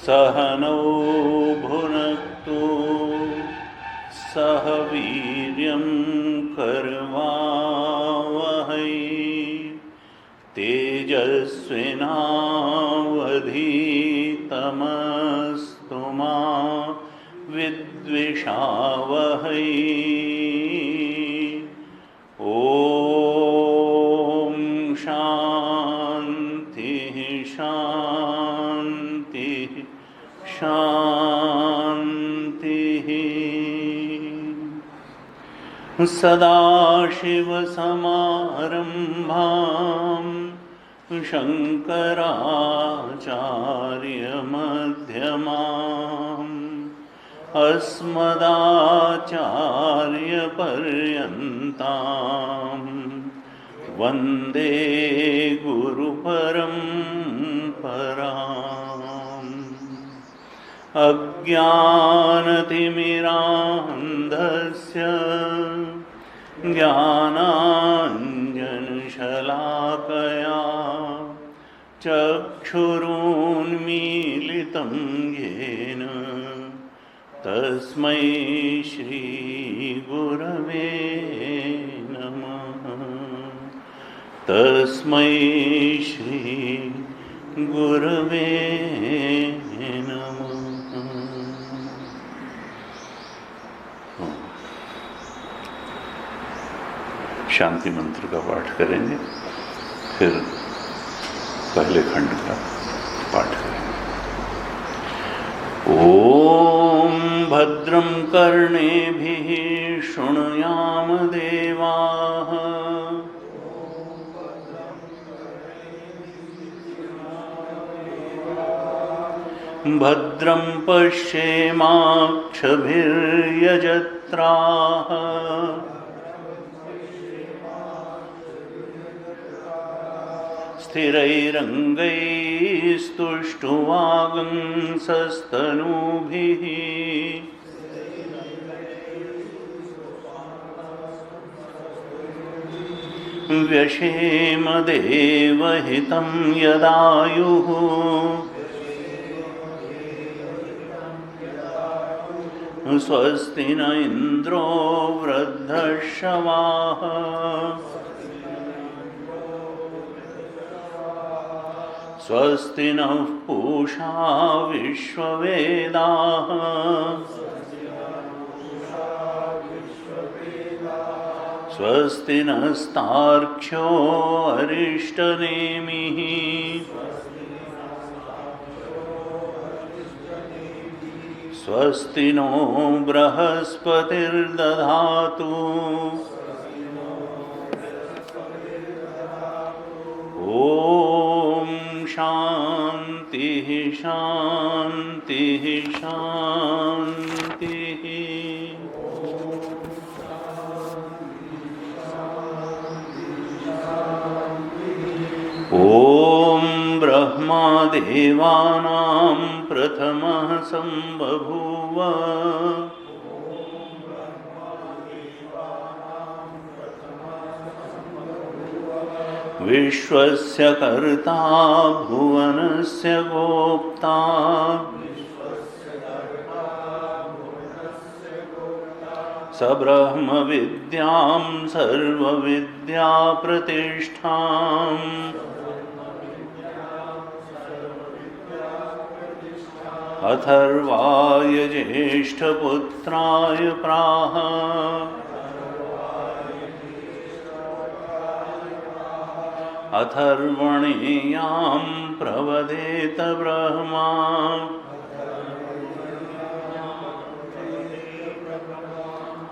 सहनौ भुनक्तु सह वीर्यं करवावहै तेजस्विनावधीतमस्तु मा विद्विषावहै। ॐ शान्तिः शान्तिः शान्तिः। सदाशिवसमारम्भां शङ्कराचार्यमध्यमाम् अस्मदाचार्यपर्यन्तां वन्दे गुरुपरम्पराम्। अज्ञानतिमिरान्धस्य ज्ञानाञ्जनशलाकया चक्षुरुन्मीलितं येन तस्मै श्रीगुरवे नमः। तस्मै श्रीगुरवे नमः। शांति मंत्र का पाठ करेंगे, फिर पहले खंड का पाठ करेंगे। ओम भद्रं कर्णेभिः शृणुयाम देवाः भद्रं पश्येमाक्षभिर्यजत्राः स्थिरैरङ्गैस्तुष्टुवागुंसस्तनूभिः व्यशेम देवहितं यदायुः स्वस्ति न इन्द्रो वृद्धश्रवाः स्वस्ति नः पूषा विश्ववेदाः स्वस्ति नस्तार्क्ष्यो अरिष्टनेमिः स्वस्ति नो बृहस्पतिर्दधातु ॐ शान्तिः शान्तिः शान्तिः। ॐ ब्रह्मा देवानां प्रथमः सम्बभूव विश्वस्य कर्ता भुवनस्य गोप्ता स ब्रह्म विद्यां सर्वविद्याप्रतिष्ठाम् अथर्वाय ज्येष्ठपुत्राय प्राह अथर्वणीयां प्रवदेत ब्रह्मा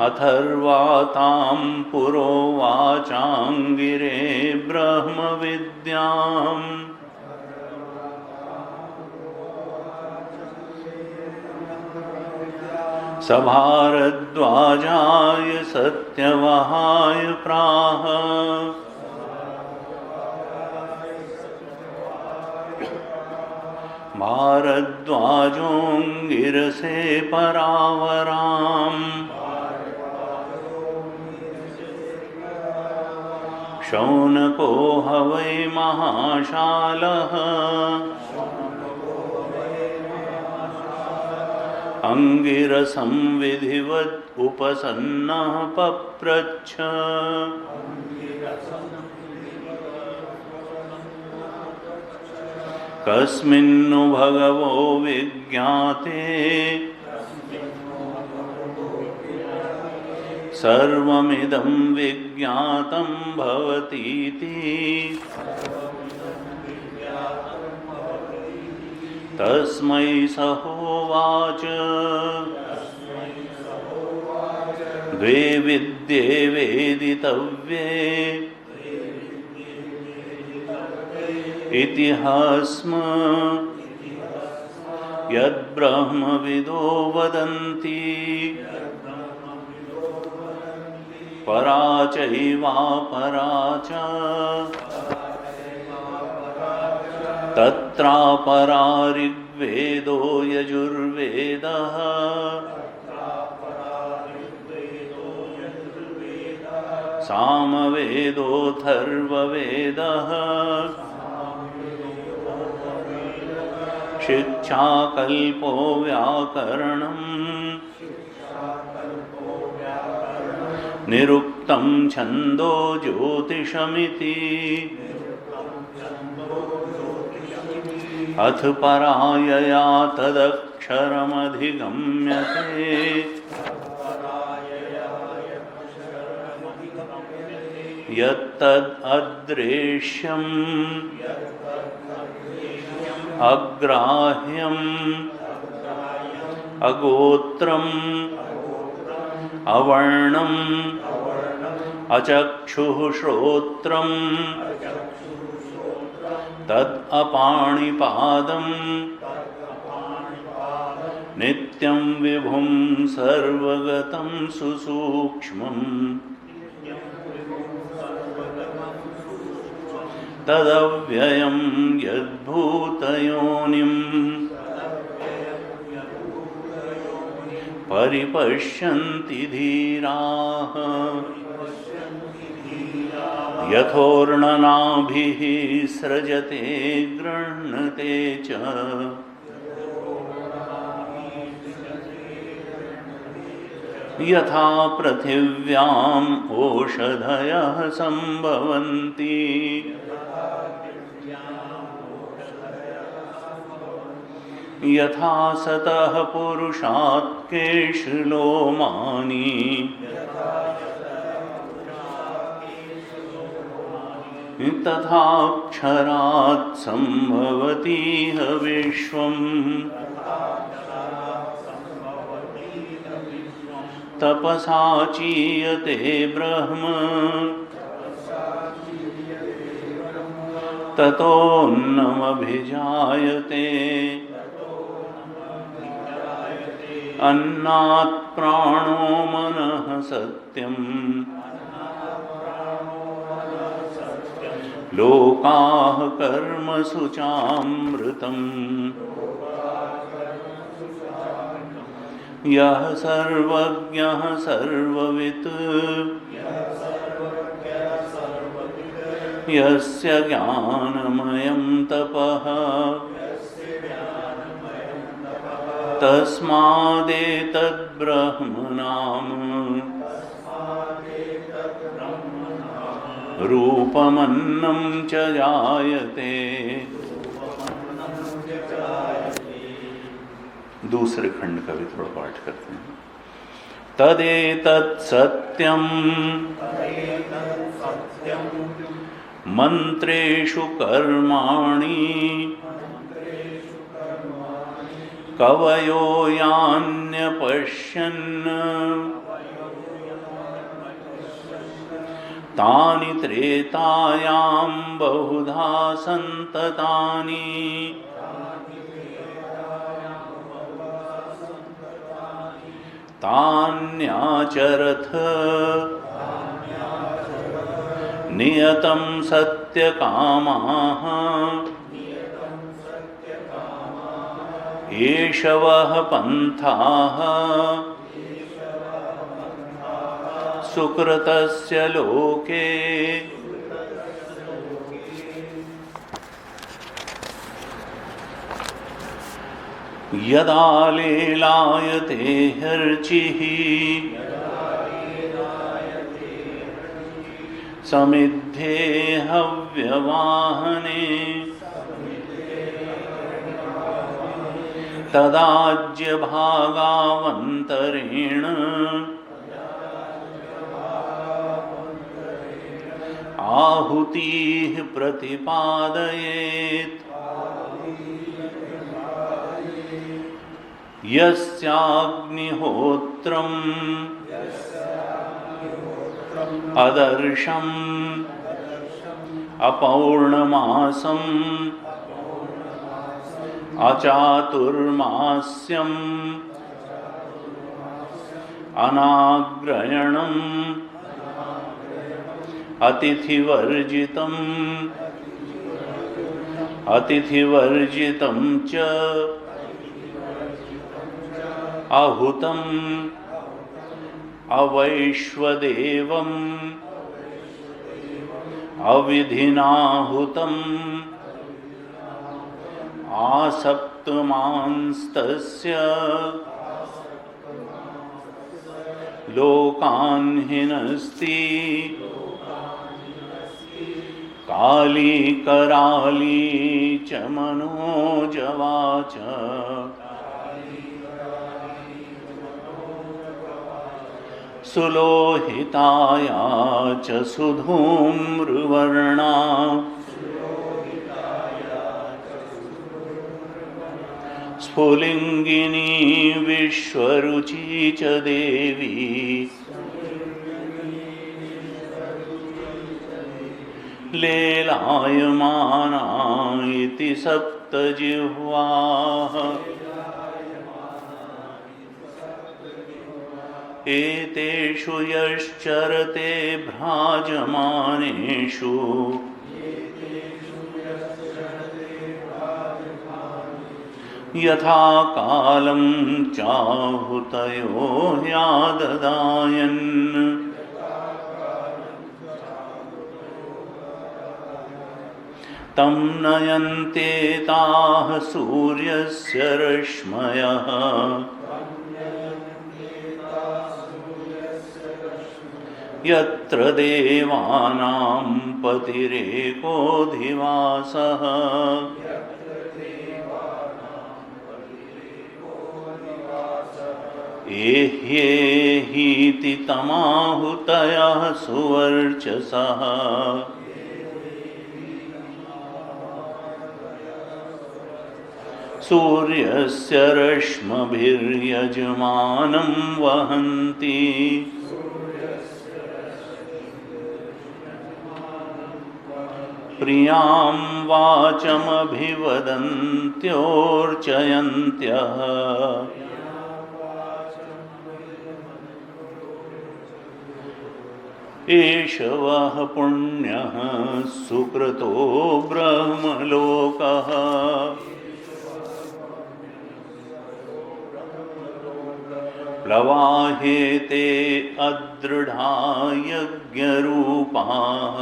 अथर्वातां पुरोवाचाङ्गिरे ब्रह्मविद्याम् स भारद्वाजाय सत्यवहाय प्राह भारद्वाजोऽङ्गिरसे परावराम् शौनको ह वै महाशालः अंगिरसं विधिवत् उपसन्नः पप्रच्छ कस्मिन्नु भगवो विज्ञाते सर्वमिदं विज्ञातं भवतीति तस्मै स होवाच द्वे विद्ये वेदितव्ये इति हस्म यद्ब्रह्मविदो वदन्ति परा चैवापरा च तत्रापरा ऋग्वेदो यजुर्वेदः सामवेदोऽथर्ववेदः शिक्षाकल्पो व्याकरणम् निरुक्तं छन्दो ज्योतिषमिति अथ परायया तदक्षरमधिगम्यते यत्तददृश्यम् अग्राह्यम् अगोत्रम् अवर्णम् अचक्षुः श्रोत्रम् तदपाणिपादम् नित्यं विभुं सर्वगतं सुसूक्ष्मम् तदव्ययं यद्भूतयोनिं परिपश्यन्ति धीराः यथोर्णनाभिः सृजते गृह्णते च यथा पृथिव्याम् ओषधयः सम्भवन्ति यथा सतः पुरुषात् केशलोमानि तथाक्षरात् सम्भवतीह विश्वम् तपसा चीयते ब्रह्म ततोऽन्नमभिजायते अन्नात् प्राणो मनः सत्यम् लोकाः कर्मसु चामृतम् यः सर्वज्ञः सर्ववित् यस्य ज्ञानमयं तपः तस्मादेतद्ब्रह्म नाम रूपमन्नं च जायते। दूसरे खंड का भी थोड़ा पाठ करते हैं। तदेतत् सत्यम् मंत्रेषु कर्माणि कवयो यान्यपश्यन् तानि त्रेतायां बहुधा सन्ततानि तान्याचरथ नियतं सत्यकामाः एषवः पन्थाः सुकृतस्य लोके यदा लीलायते हर्चिः समिद्धे हव्यवाहने तदाज्यभागावन्तरेण आहुतिः प्रतिपादयेत् यस्याग्निहोत्रम् अदर्शम् अपौर्णमासम् अचातुर्मास्यम् अनाग्रयणम् अतिथिवर्जितं च आहुतम् अवैश्वदेवम् अविधिनाहुतम् आसक्तमांस्तस्य लोकान् हिनस्ति काली कराली च मनोजवा च सुलोहिताया च सुधूम्रवर्णा स्फुलिंगिनी विश्वरुचि च देवी लेलायमाना इति सप्तजिह्वाः एतेषु यश्चरते भ्राजमानेषु यथा कालं चाहुतयो याददायन् तं नयन्ते ताः सूर्यस्य रश्मयः यत्र देवानां पतिरेकोऽधिवासः एह्येहीति तमाहुतयः सुवर्चसः सूर्यस्य रश्मभिर्यजमानं वहन्ति प्रियां वाचमभिवदन्त्योर्चयन्त्यः एष वः पुण्यः सुकृतो ब्रह्मलोकः प्लवाहेते अदृढा यज्ञरूपाः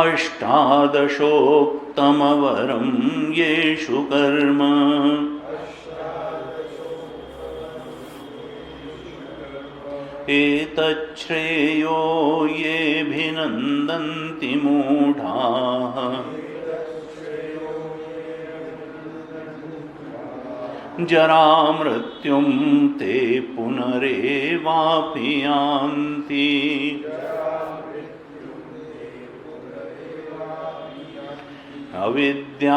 अष्टादशोक्तमवरं येषु कर्म एतच्छ्रेयो येऽभिनन्दन्ति मूढाः जरामृत्युं ते पुनरेवापि यान्ति। अविद्यायामन्तरे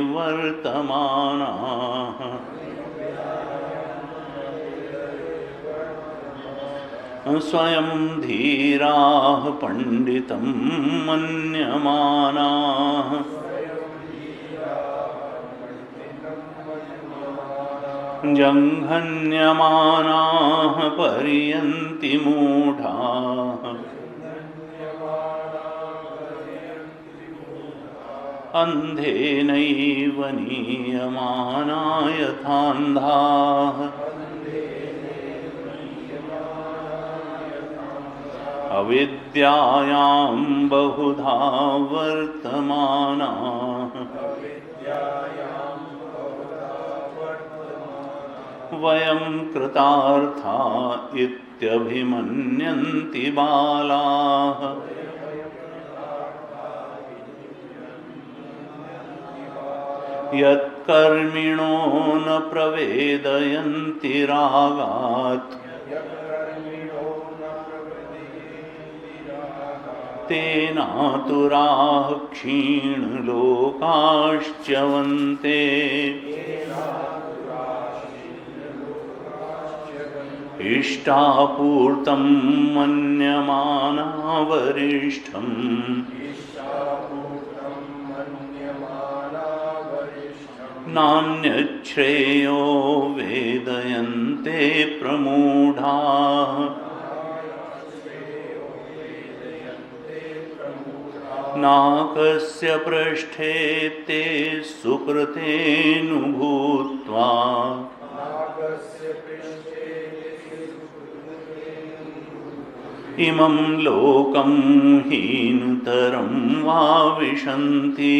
वर्तमानाः स्वयं धीराः पंडितं मन्यमानाः। जङ्घन्यमानाः पर्यन्ति मूढाः अन्धेनैव नीयमाना यथान्धाः। अविद्यायां बहुधा वर्तमानाः वयं कृतार्था इत्यभिमन्यन्ति बालाः। यत्कर्मिणो न प्रवेदयन्ति रागात् तेनातुराः क्षीणलोकाश्च्यवन्ते। इष्टापूर्तं मन्यमाना वरिष्ठम् नान्यच्छ्रेयो वेदयन्ते प्रमूढाः। नाकस्य पृष्ठे ते सुकृतेऽनुभूत्वा इमं लोकं हीनतरं वा विशन्ति।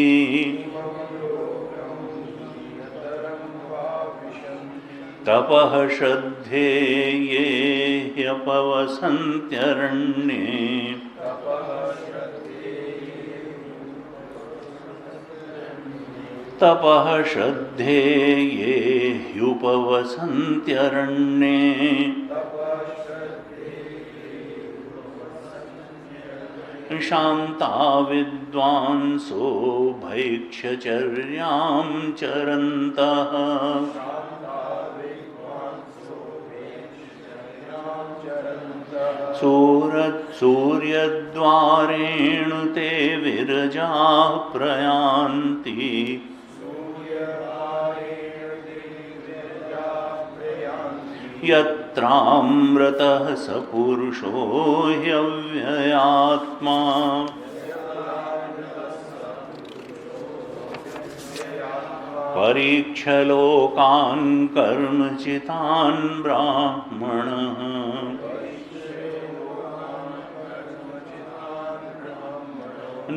तपः श्रद्धे ये ह्यपवसन्त्यरण्ये तपः श्रद्धे ये ह्युपवसन्त्यरण्ये शान्ता विद्वांसो भैक्ष्यचर्यां चरन्तः सूर्यद्वारेण ते विरजाः प्रयान्ति। यत्रामृतः स पुरुषो ह्यव्ययात्मा। परीक्षलोकान् कर्मचितान् ब्राह्मणः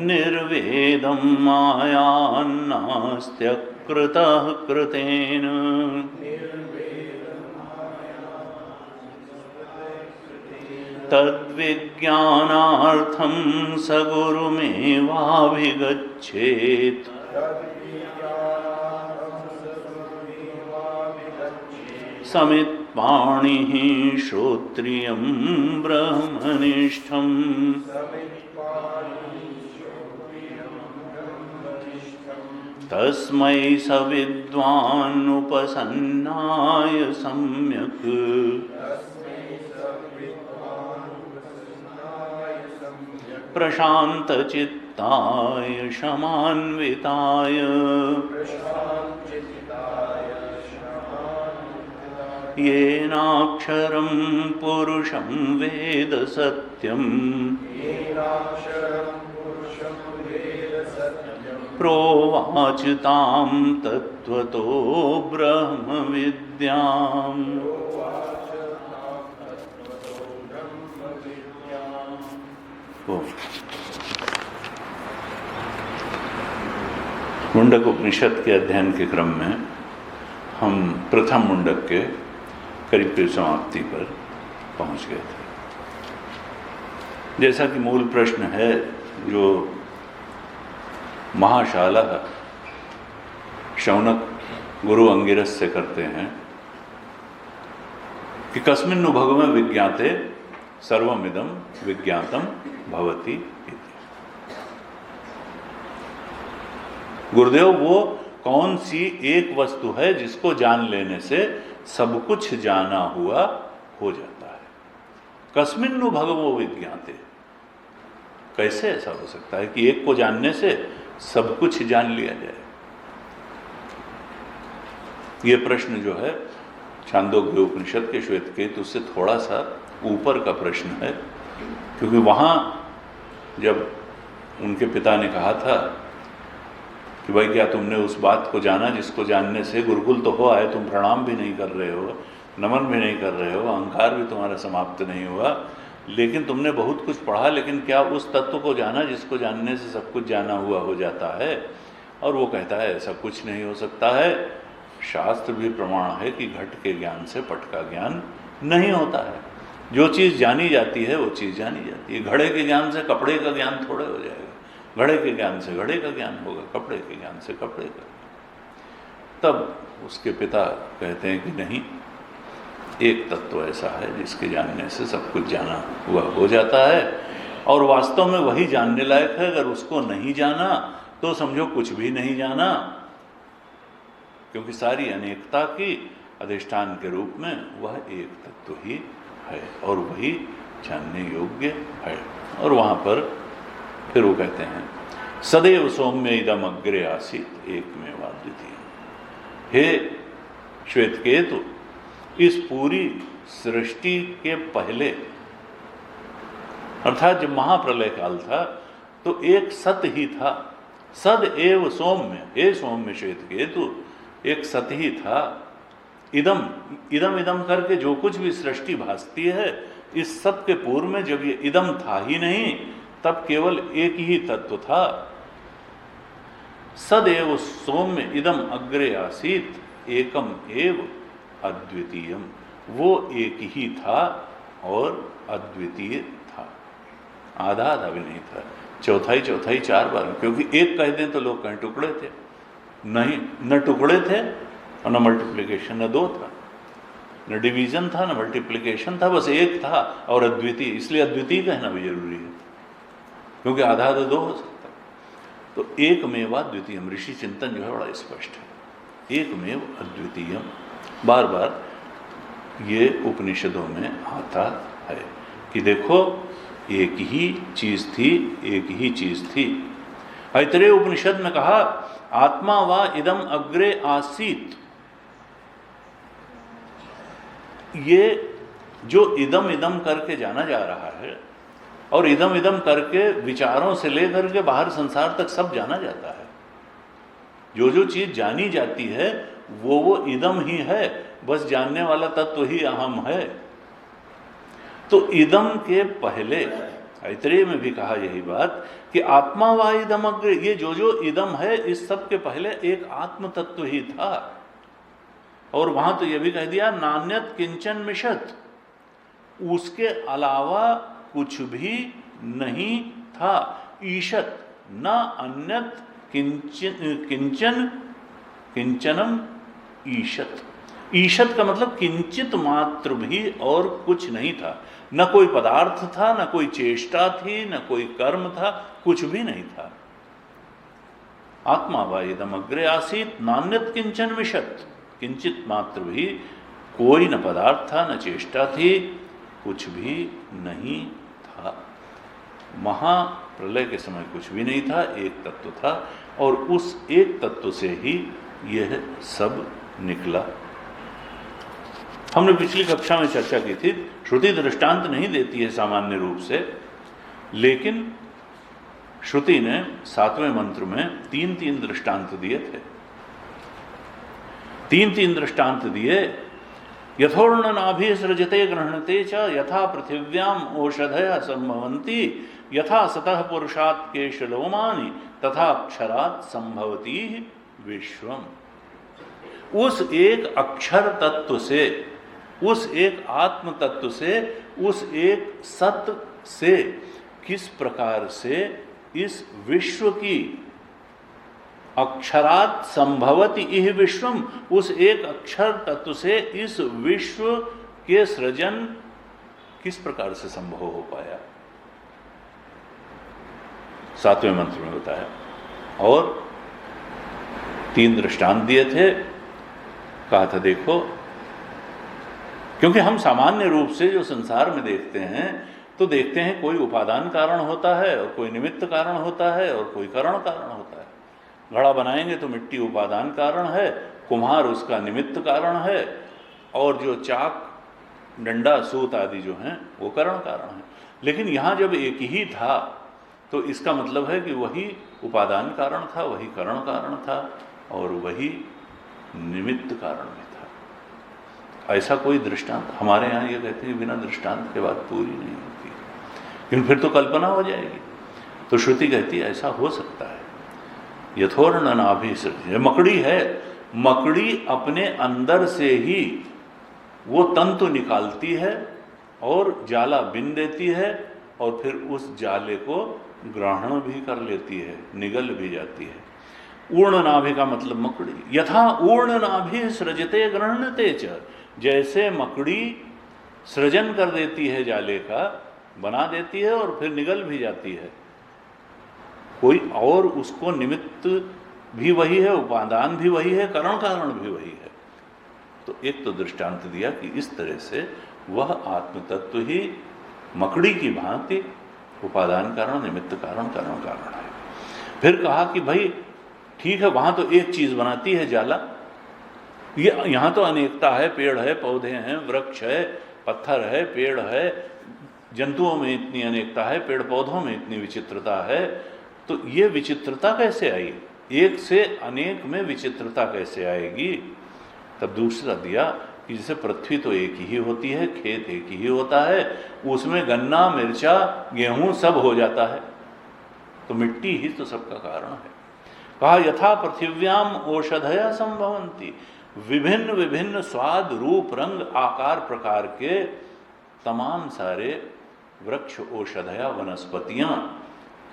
निर्वेदं मायान्नास्त्यकृतः कृतेन। तद्विज्ञानार्थं स गुरुमेवाभिगच्छेत्। समित्पाणिः श्रोत्रियं ब्रह्मनिष्ठम्। तस्मै स विद्वान् उपसन्नाय सम्यक् प्रशान्तचित्ताय शमान्विताय। येनाक्षरं पुरुषं वेद सत्यम् प्रोवाच तां तत्त्वतो ब्रह्मविद्याम्। मुंडक उपनिषद के अध्ययन के क्रम में हम प्रथम मुंडक के करीब समाप्ति पर पहुंच गए थे। जैसा कि मूल प्रश्न है जो महाशाला शौनक गुरु अंगिरस से करते हैं कि कस्मिन्नु भगवन् विज्ञाते सर्वमिदं विज्ञातम भवति इति। गुरुदेव, वो कौन सी एक वस्तु है जिसको जान लेने से सब कुछ जाना हुआ हो जाता है? कस्मिन्नु भगवो विज्ञाते, कैसे ऐसा हो सकता है कि एक को जानने से सब कुछ जान लिया जाए? ये प्रश्न जो है छांदोग्य उपनिषद के श्वेतकेतु से थोड़ा सा ऊपर का प्रश्न है, क्योंकि वहाँ जब उनके पिता ने कहा था कि भाई क्या तुमने उस बात को जाना जिसको जानने से गुरुकुल तो हो आए, तुम प्रणाम भी नहीं कर रहे हो, नमन भी नहीं कर रहे हो, अहंकार भी तुम्हारा समाप्त नहीं हुआ, लेकिन तुमने बहुत कुछ पढ़ा, लेकिन क्या उस तत्व को जाना जिसको जानने से सब कुछ जाना हुआ हो जाता है? और वो कहता है ऐसा कुछ नहीं हो सकता है। शास्त्र भी प्रमाण है कि घट के ज्ञान से पट का ज्ञान नहीं होता है। जो चीज़ जानी जाती है वो चीज़ जानी जाती है। घड़े के ज्ञान से कपड़े का ज्ञान थोड़े हो जाएगा, घड़े के ज्ञान से घड़े का ज्ञान होगा, कपड़े के ज्ञान से कपड़े का। तब उसके पिता कहते हैं कि नहीं, एक तत्व ऐसा है जिसके जानने से सब कुछ जाना हुआ हो जाता है, और वास्तव में वही जानने लायक है। अगर उसको नहीं जाना तो समझो कुछ भी नहीं जाना, क्योंकि सारी अनेकता की अधिष्ठान के रूप में वह एक तत्व ही है और वही जानने योग्य है। और वहाँ पर फिर वो कहते हैं सदैव सौम्य इदम अग्रे आसीत एकमेव अद्वितीय। हे श्वेतकेतु, इस पूरी सृष्टि के पहले, अर्थात जब महाप्रलय काल था तो एक सत ही था। सद एव सौम्य, हे सौम्य श्वेतकेतु, एक सत ही था। इदम इदम इदम करके जो कुछ भी सृष्टि भासती है, इस सब के पूर्व में जब ये इदम था ही नहीं, तब केवल एक ही तत्व था। सदैव सौम्य इदम अग्रे आसीत एकम एव अद्वितीयम, वो एक ही था और अद्वितीय था, आधा आधा भी नहीं था, चौथाई चौथाई चार बार। क्योंकि एक कह दें तो लोग कहें टुकड़े थे, नहीं, न टुकड़े थे और न मल्टीप्लिकेशन, न दो था, न डिवीजन था, न मल्टीप्लिकेशन था, बस एक था और अद्वितीय। इसलिए अद्वितीय कहना भी जरूरी है, क्योंकि आधा आधा दो हो सकता है। तो एकमेव अद्वितीयम, ऋषि चिंतन जो है बड़ा स्पष्ट है, एकमेव अद्वितीयम बार बार ये उपनिषदों में आता है कि देखो एक ही चीज थी, एक ही चीज थी। ऐतरेय उपनिषद में कहा आत्मा वा इदम अग्रे आसीत। ये जो इदम इदम करके जाना जा रहा है और इदम इदम करके विचारों से लेकर के बाहर संसार तक सब जाना जाता है, जो जो चीज जानी जाती है वो इदम ही है, बस जानने वाला तत्व ही अहम है। तो इदम के पहले ऐतरेय में भी कहा यही बात कि आत्मा वा इदम अग्रे, ये जो जो इदम है इस सब के पहले एक आत्म तत्व ही था। और वहां तो यह भी कह दिया नान्यत किंचन मिशत, उसके अलावा कुछ भी नहीं था। ईशत न अन्यत किंचन किंचनम ईशत। ईशत का मतलब किंचित मात्र भी और कुछ नहीं था, न कोई पदार्थ था, न कोई चेष्टा थी, न कोई कर्म था, कुछ भी नहीं था। आत्मा वा इदम अग्रे आसीत नान्यत किंचन मिशत, किंचित मात्र भी कोई न पदार्थ था, न चेष्टा थी, कुछ भी नहीं था। महाप्रलय के समय कुछ भी नहीं था, एक तत्व था और उस एक तत्व से ही यह सब निकला। हमने पिछली कक्षा में चर्चा की थी, श्रुति दृष्टांत नहीं देती है सामान्य रूप से, लेकिन श्रुति ने 7वें मंत्र में 3-3 दृष्टांत दिए थे। 3-3 दृष्टांत दिए। यथोर्णनाभि सृजते गृह्णते च यथा पृथिव्याम औषधय संभवन्ति यथा सतः पुरुषात् केशलोमानि तथा अक्षरात् संभवति विश्वम। उस एक अक्षर तत्व से, उस एक आत्म तत्व से, उस एक सत्य से किस प्रकार से इस विश्व की अक्षरात् संभवति इह विश्वम, उस एक अक्षर तत्व से इस विश्व के सृजन किस प्रकार से संभव हो पाया, 7वें मंत्र में बताया। और 3 दृष्टांत दिए थे, कहा था देखो, क्योंकि हम सामान्य रूप से जो संसार में देखते हैं तो देखते हैं कोई उपादान कारण होता है और कोई निमित्त कारण होता है और कोई कारण कारण होता है। घड़ा बनाएंगे तो मिट्टी उपादान कारण है, कुम्हार उसका निमित्त कारण है, और जो चाक, डंडा, सूत आदि जो हैं वो कारण कारण है। लेकिन यहाँ जब एक ही था तो इसका मतलब है कि वही उपादान कारण था, वही कारण कारण था और वही निमित्त कारण भी था। ऐसा कोई दृष्टांत हमारे यहाँ ये कहते हैं बिना दृष्टांत के बात पूरी नहीं होती, लेकिन फिर तो कल्पना हो जाएगी। तो श्रुति कहती है ऐसा हो सकता है। यथोर्ण नाभि सृज्य, मकड़ी है, मकड़ी अपने अंदर से ही वो तंतु निकालती है और जाला बिन देती है और फिर उस जाले को ग्रहण भी कर लेती है, निगल भी जाती है। ऊर्ण नाभि का मतलब मकड़ी। यथा ऊर्ण नाभि सृजते ग्रहणते च, जैसे मकड़ी सृजन कर देती है जाले का, बना देती है और फिर निगल भी जाती है, कोई और उसको निमित्त भी वही है, उपादान भी वही है, कारण कारण भी वही है। तो एक तो दृष्टांत दिया कि इस तरह से वह आत्म तत्व ही मकड़ी की भांति उपादान कारण, निमित्त कारण, कारण कारण है। फिर कहा कि भाई ठीक है, वहां तो एक चीज बनाती है जाला, ये यहाँ तो अनेकता है, पेड़ है, पौधे हैं, वृक्ष है, पत्थर है, पेड़ है, जंतुओं में इतनी अनेकता है, पेड़ पौधों में इतनी विचित्रता है। तो ये विचित्रता कैसे आई, एक से अनेक में विचित्रता कैसे आएगी। तब दूसरा दिया कि जैसे पृथ्वी तो एक ही होती है, खेत एक ही होता है, उसमें गन्ना, मिर्चा, गेहूं सब हो जाता है, तो मिट्टी ही तो सबका कारण है। कहा यथा पृथिव्याम औषधया संभवंती, विभिन्न विभिन्न स्वाद, रूप, रंग, आकार प्रकार के तमाम सारे वृक्ष, औषधया, वनस्पतियां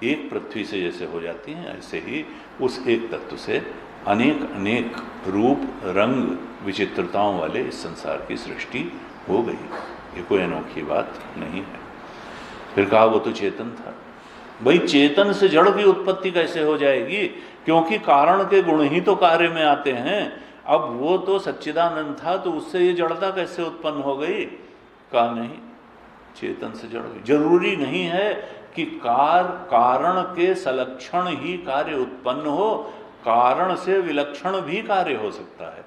एक पृथ्वी से जैसे हो जाती हैं, ऐसे ही उस एक तत्व से अनेक अनेक रूप, रंग, विचित्रताओं वाले इस संसार की सृष्टि हो गई। ये कोई अनोखी बात नहीं है। फिर कहा वो तो चेतन था। भाई चेतन से जड़ की उत्पत्ति कैसे हो जाएगी, क्योंकि कारण के गुण ही तो कार्य में आते हैं। अब वो तो सच्चिदानंद था, तो उससे ये जड़ता कैसे उत्पन्न हो गई। कहा नहीं, चेतन से जड़ हुई। जरूरी नहीं है कि कारण के सलक्षण ही कार्य उत्पन्न हो, कारण से विलक्षण भी कार्य हो सकता है।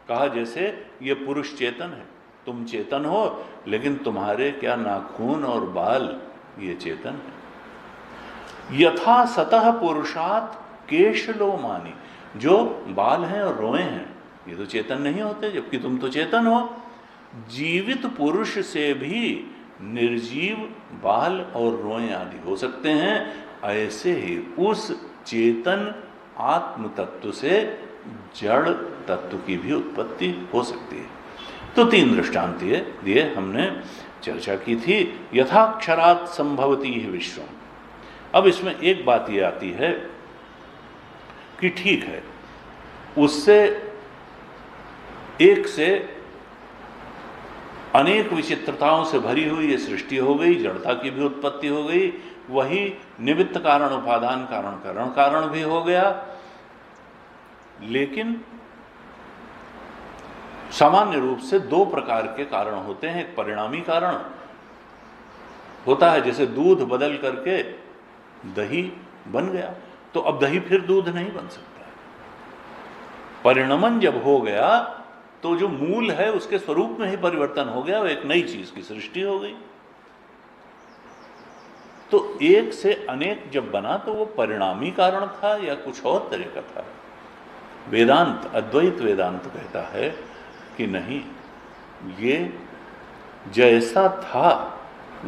कहा जैसे ये पुरुष चेतन है, तुम चेतन हो, लेकिन तुम्हारे क्या नाखून और बाल ये चेतन है। यथा सतः पुरुषात् केशलोमानि, जो बाल हैं और रोए हैं ये तो चेतन नहीं होते, जबकि तुम तो चेतन हो। जीवित पुरुष से भी निर्जीव बाल और रोए आदि हो सकते हैं, ऐसे ही उस चेतन आत्म तत्व से जड़ तत्व की भी उत्पत्ति हो सकती है। तो 3 दृष्टांत दिए हमने, चर्चा की थी। यथाक्षरात् संभवती ही विश्वम। अब इसमें एक बात ये आती है कि ठीक है, उससे एक से अनेक विचित्रताओं से भरी हुई ये सृष्टि हो गई, जड़ता की भी उत्पत्ति हो गई, वही निमित्त कारण, उपादान कारण, कारण कारण भी हो गया। लेकिन सामान्य रूप से 2 प्रकार के कारण होते हैं। एक परिणामी कारण होता है, जैसे दूध बदल करके दही बन गया, तो अब दही फिर दूध नहीं बन सकता है। परिणमन जब हो गया तो जो मूल है उसके स्वरूप में ही परिवर्तन हो गया, वो एक नई चीज की सृष्टि हो गई। तो एक से अनेक जब बना तो वो परिणामी कारण था या कुछ और तरह का था। वेदांत, अद्वैत वेदांत कहता है कि नहीं, ये जैसा था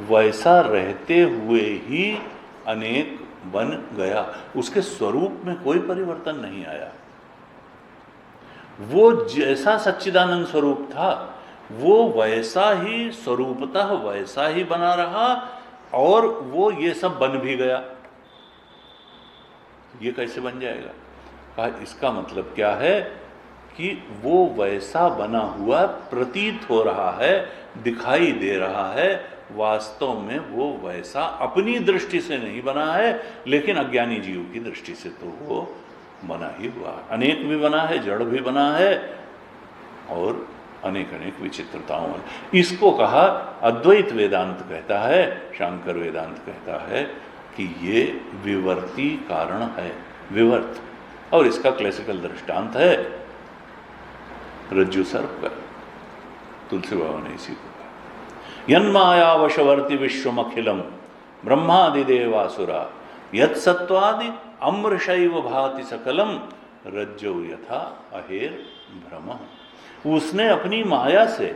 वैसा रहते हुए ही अनेक बन गया, उसके स्वरूप में कोई परिवर्तन नहीं आया। वो जैसा सच्चिदानंद स्वरूप था वो वैसा ही स्वरूपतः वैसा ही बना रहा, और वो ये सब बन भी गया। ये कैसे बन जाएगा? कहा इसका मतलब क्या है कि वो वैसा बना हुआ प्रतीत हो रहा है, दिखाई दे रहा है, वास्तव में वो वैसा अपनी दृष्टि से नहीं बना है, लेकिन अज्ञानी जीव की दृष्टि से तो वो बना ही हुआ। अनेक भी बना है, जड़ भी बना है, और अनेक अनेक विचित्रताओं में। इसको कहा अद्वैत वेदांत कहता है, शांकर वेदांत कहता है कि ये विवर्ती कारण है, विवर्त। और इसका क्लासिकल दृष्टांत है रज्जु सर्प का। तुलसी बाबा ने इसी को कहा, यन्मायावशवर्ती विश्वमखिलम ब्रह्मादिदेवासुरा यत्सत्वादि अमृषैव भाति सकलम रज्जौ यथा अहेर भ्रम। उसने अपनी माया से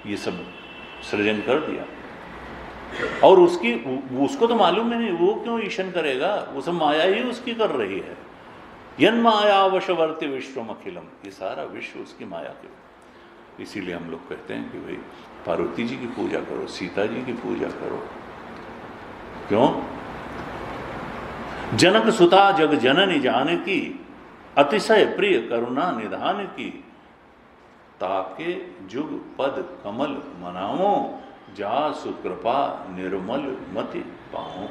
ये सब सृजन कर दिया, और उसको तो मालूम ही नहीं, वो क्यों ईशन करेगा, वो सब माया ही उसकी कर रही है। यन्मायावशवर्ती विश्वमखिलम, ये सारा विश्व उसकी माया के। इसीलिए हम लोग कहते हैं कि भाई पार्वती जी की पूजा करो, सीता जी की पूजा करो। क्यों? जनक सुता जग जननी जानकी अतिशय प्रिय करुणा निधान की, ताके जुग पद कमल मनाओ जा सुकृपा निर्मल मति पाओ।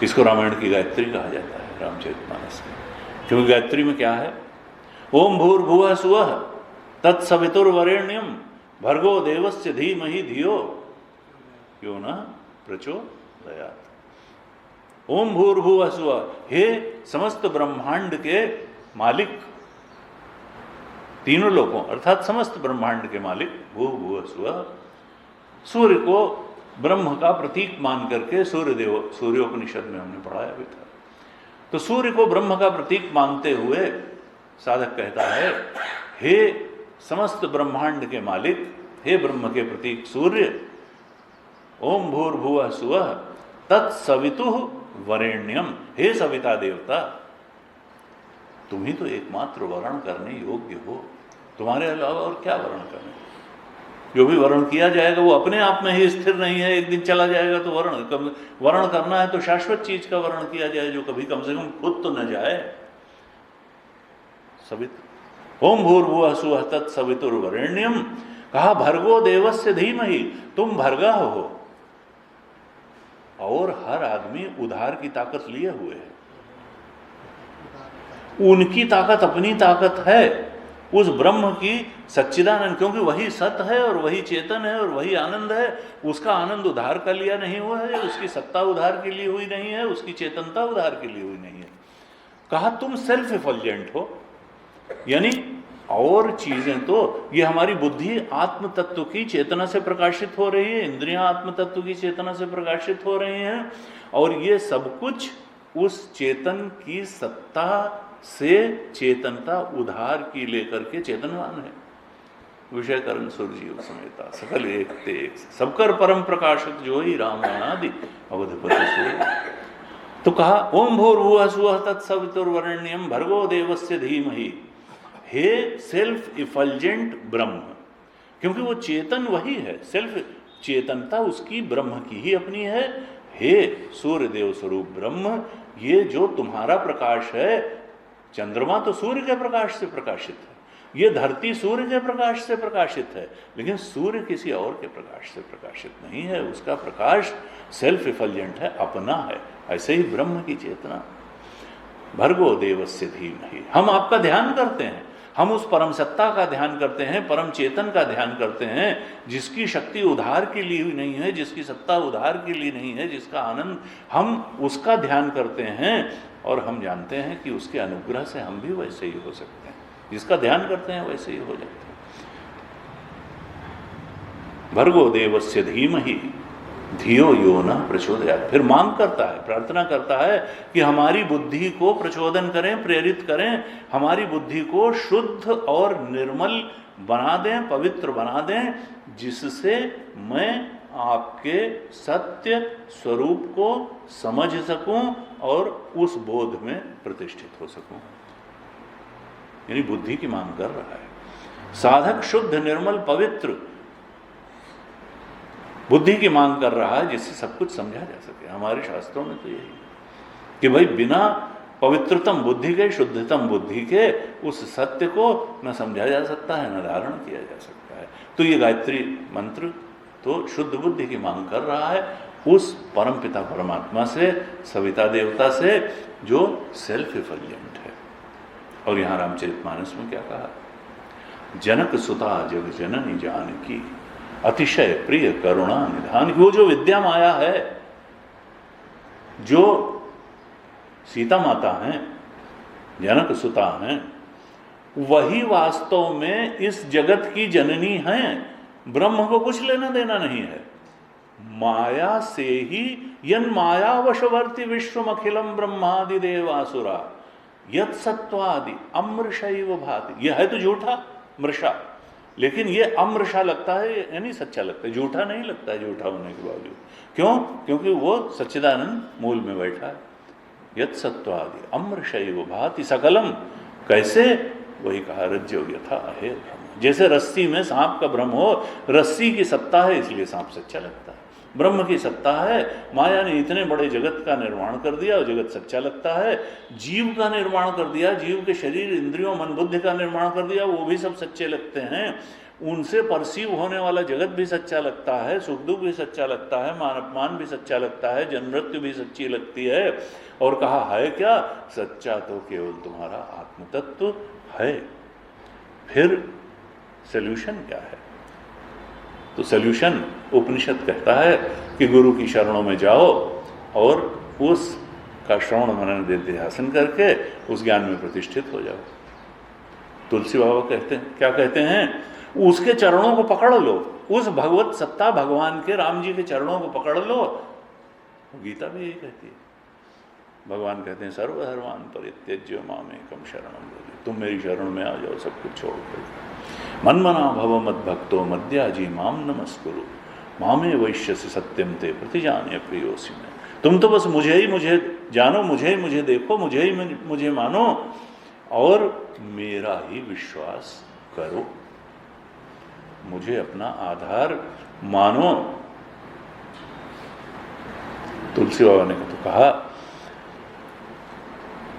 इसको रामायण की गायत्री कहा जाता है, रामचरितमानस में। क्योंकि गायत्री में क्या है? ओम भूर्भुवः सुवः तत्सवितुर्वरेण्यम भर्गो देवस्य धीमहि धियो यो न प्रचोदयात्। ओम भूर्भुवः सुवः, हे समस्त ब्रह्मांड के मालिक, तीनों लोगों अर्थात समस्त ब्रह्मांड के मालिक भूर्भुवः सुवः। सूर्य को ब्रह्म का प्रतीक मान करके सूर्यदेव, सूर्योपनिषद में हमने पढ़ाया भी था। तो सूर्य को ब्रह्म का प्रतीक मानते हुए साधक कहता है, हे समस्त ब्रह्मांड के मालिक, हे ब्रह्म के प्रतीक सूर्य, ओम भूर्भुवः सुवः तत्सवितुः वरेण्यम, हे सविता देवता, तुम ही तो एकमात्र वर्ण करने योग्य हो, तुम्हारे अलावा और क्या वर्ण करने। जो भी वर्ण किया जाएगा वो अपने आप में ही स्थिर नहीं है, एक दिन चला जाएगा। तो वर्ण करना है तो शाश्वत चीज का वर्ण किया जाए, जो कभी कम से कम खुद तो न जाए। सवित ओम भूर्भुवः सुवः तत्सवितुर्वरेण्यम, कहा भर्गो देवस्य धीमहि, तुम भर्गा हो। और हर आदमी उधार की ताकत लिए हुए है, उनकी ताकत अपनी ताकत है, उस ब्रह्म की सच्चिदानंद, क्योंकि वही सत है और वही चेतन है और वही आनंद है। उसका आनंद उधार का लिया नहीं हुआ है, उसकी सत्ता उधार की ली हुई नहीं है, उसकी चेतनता उधार की ली हुई नहीं है। कहा तुम सेल्फ इफल्जेंट हो, यानी और चीजें तो ये हमारी बुद्धि आत्म तत्व की चेतना से प्रकाशित हो रही है, इंद्रियां आत्म तत्व की चेतना से प्रकाशित हो रही हैं, और ये सब कुछ उस चेतन की सत्ता से चेतनता उधार की लेकर के चेतनवान है। विषय करण सूर्य समेता सकल एक ते एक, सबकर परम प्रकाशक जो ही राम आदि अवधपति से। तो कहा ओम भूर्भुवः सुवः तत्सवितुर्वरेण्यम भर्गो देवस्य धीमहि, हे सेल्फ इफल्जेंट ब्रह्म, क्योंकि वो चेतन वही है, सेल्फ चेतनता उसकी ब्रह्म की ही अपनी है। हे सूर्य देव स्वरूप ब्रह्म, ये जो तुम्हारा प्रकाश है, चंद्रमा तो सूर्य के प्रकाश से प्रकाशित है, ये धरती सूर्य के प्रकाश से प्रकाशित है, लेकिन सूर्य किसी और के प्रकाश से प्रकाशित नहीं है, उसका प्रकाश सेल्फ इफल्जेंट है, अपना है। ऐसे ही ब्रह्म की चेतना भर्गो देवस्य धीमहि, हम आपका ध्यान करते हैं, हम उस परम सत्ता का ध्यान करते हैं, परम चेतन का ध्यान करते हैं, जिसकी शक्ति उधार की ली हुई नहीं है, जिसकी सत्ता उधार की ली नहीं है, जिसका आनंद, हम उसका ध्यान करते हैं। और हम जानते हैं कि उसके अनुग्रह से हम भी वैसे ही हो सकते हैं, जिसका ध्यान करते हैं वैसे ही हो जाते हैं। भर्गो देवस्य धीमहि धियो यो न प्रचोदयात्। फिर मांग करता है, प्रार्थना करता है कि हमारी बुद्धि को प्रचोदन करें, प्रेरित करें, हमारी बुद्धि को शुद्ध और निर्मल बना दें, पवित्र बना दें, जिससे मैं आपके सत्य स्वरूप को समझ सकूं और उस बोध में प्रतिष्ठित हो सकूं। यानी बुद्धि की मांग कर रहा है साधक, शुद्ध निर्मल पवित्र बुद्धि की मांग कर रहा है, जिससे सब कुछ समझा जा सके। हमारे शास्त्रों में तो यही कि भाई बिना पवित्रतम बुद्धि के, शुद्धतम बुद्धि के उस सत्य को न समझा जा सकता है, न धारण किया जा सकता है। तो ये गायत्री मंत्र तो शुद्ध बुद्धि की मांग कर रहा है उस परमपिता परमात्मा से, सविता देवता से, जो सेल्फ इफल्जेंट है। और यहाँ रामचरितमानस में क्या कहा? जनक सुता जग जननी जानकी, अतिशय प्रिय करुणा निधान की। वो जो विद्या माया है, जो सीता माता हैं, जनक सुता हैं, वही वास्तव में इस जगत की जननी हैं। ब्रह्म को कुछ लेना देना नहीं है। माया से ही यन मायावशवर्ती विश्वम अखिलम ब्रह्मादि देवासुरा यत सत्वादि अमृषैव भाति। यह है तो झूठा मृषा, लेकिन ये अमृषा लगता है, यानी सच्चा लगता है, झूठा नहीं लगता है झूठा होने के बावजूद। क्यों? क्योंकि वो सच्चिदानंद मूल में बैठा है। यत सत्वादि अमृषैव भाति सकलम। कैसे? वही कहा रज्जो यथा अहे भ्रम। जैसे रस्सी में सांप का भ्रम हो, रस्सी की सत्ता है इसलिए सांप सच्चा लगता है, ब्रह्म की सत्ता है, माया ने इतने बड़े जगत का निर्माण कर दिया और जगत सच्चा लगता है। जीव का निर्माण कर दिया, जीव के शरीर इंद्रियों मन बुद्धि का निर्माण कर दिया, वो भी सब सच्चे लगते हैं। उनसे परसीव होने वाला जगत भी सच्चा लगता है, सुख दुख भी सच्चा लगता है, मान अपमान भी सच्चा लगता है, जन्म मृत्यु भी सच्ची लगती है। और कहा है क्या? सच्चा तो केवल तुम्हारा आत्म तत्व है। फिर सल्यूशन क्या है? तो सल्यूशन उपनिषद कहता है कि गुरु की शरणों में जाओ और उसका श्रवण मनन निधिध्यासन करके उस ज्ञान में प्रतिष्ठित हो जाओ। तुलसी बाबा कहते हैं, क्या कहते हैं? उसके चरणों को पकड़ लो, उस भगवत सत्ता भगवान के राम जी के चरणों को पकड़ लो। गीता भी यही कहती है। भगवान कहते हैं सर्वधर्मान परित्यज्य मामेकम शरणम व्रज। तुम मेरी शरण में आ जाओ, सब कुछ छोड़ दो। मन्मना भव मद्भक्तो मद्याजी माम नमस्कुरु मामे वैश्यसि सत्यम ते प्रतिजाने प्रियोसि में। तुम तो बस मुझे जानो, मुझे देखो, मुझे मानो और मेरा ही विश्वास करो, मुझे अपना आधार मानो। तुलसी बाबा ने तो कहा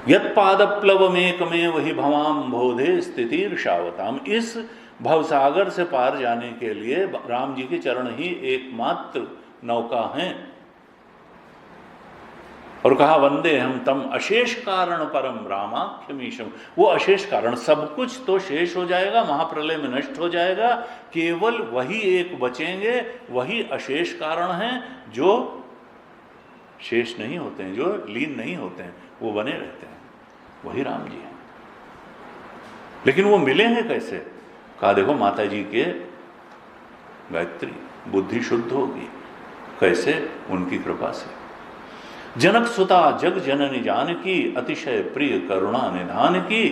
यत पादप्लवमेकमे वही भवाम बोधे स्थितिर्षावताम। इस भवसागर से पार जाने के लिए राम जी के चरण ही एकमात्र नौका हैं। और कहा वंदे हम तम अशेष कारण परम रामाख्यमीशम। वो अशेष कारण, सब कुछ तो शेष हो जाएगा, महाप्रलय में नष्ट हो जाएगा, केवल वही एक बचेंगे, वही अशेष कारण हैं जो शेष नहीं होते हैं, जो लीन नहीं होते हैं, वो बने रहते हैं, वही राम जी हैं। लेकिन वो मिले हैं कैसे? कहा देखो माता जी के गायत्री बुद्धि शुद्ध होगी। कैसे? उनकी कृपा से। जनक सुता जग जननी जानकी, अतिशय प्रिय करुणा निधान की,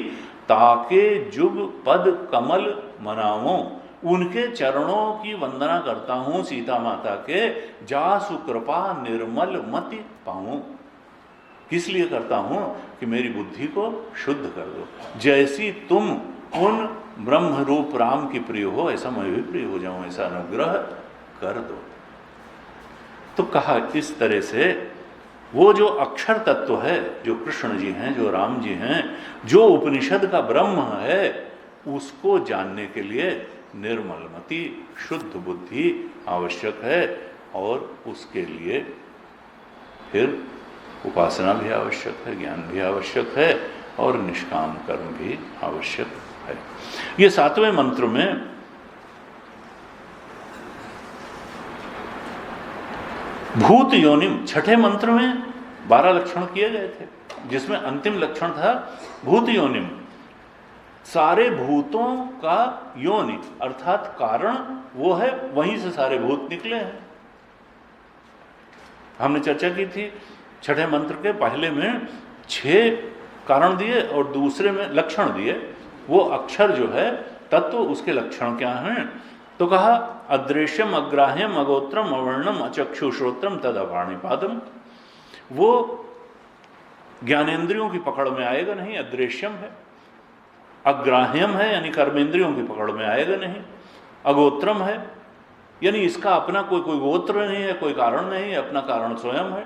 ताके जुग पद कमल मनाऊं। उनके चरणों की वंदना करता हूं, सीता माता के, जासु कृपा निर्मल मति पाऊं। किस लिए करता हूं? कि मेरी बुद्धि को शुद्ध कर दो। जैसी तुम उन ब्रह्म रूप राम की प्रिय हो, ऐसा मैं भी प्रिय हो जाऊं, ऐसा अनुग्रह कर दो। तो कहा इस तरह से वो जो अक्षर तत्व है, जो कृष्ण जी हैं, जो राम जी हैं, जो उपनिषद का ब्रह्म है, उसको जानने के लिए निर्मल मति, शुद्ध बुद्धि आवश्यक है। और उसके लिए फिर उपासना भी आवश्यक है, ज्ञान भी आवश्यक है और निष्काम कर्म भी आवश्यक है। ये 7वें मंत्र में भूत योनिम, छठे मंत्र में 12 लक्षण किए गए थे, जिसमें अंतिम लक्षण था भूत योनिम। सारे भूतों का योनि अर्थात कारण वो है, वहीं से सारे भूत निकले हैं। हमने चर्चा की थी छठे मंत्र के पहले में 6 कारण दिए और दूसरे में लक्षण दिए। वो अक्षर जो है तत्व, उसके लक्षण क्या हैं? तो कहा अदृश्यम अग्राह्यम अगोत्रम अवर्णम अचक्षुश्रोत्रम तदपाणिपादम। वो ज्ञानेन्द्रियों की पकड़ में आएगा नहीं, अदृश्यम है। अग्राह्यम है यानी कर्मेंद्रियों की पकड़ में आएगा नहीं। अगोत्रम है यानी इसका अपना कोई गोत्र नहीं है, कोई कारण नहीं है, अपना कारण स्वयं है।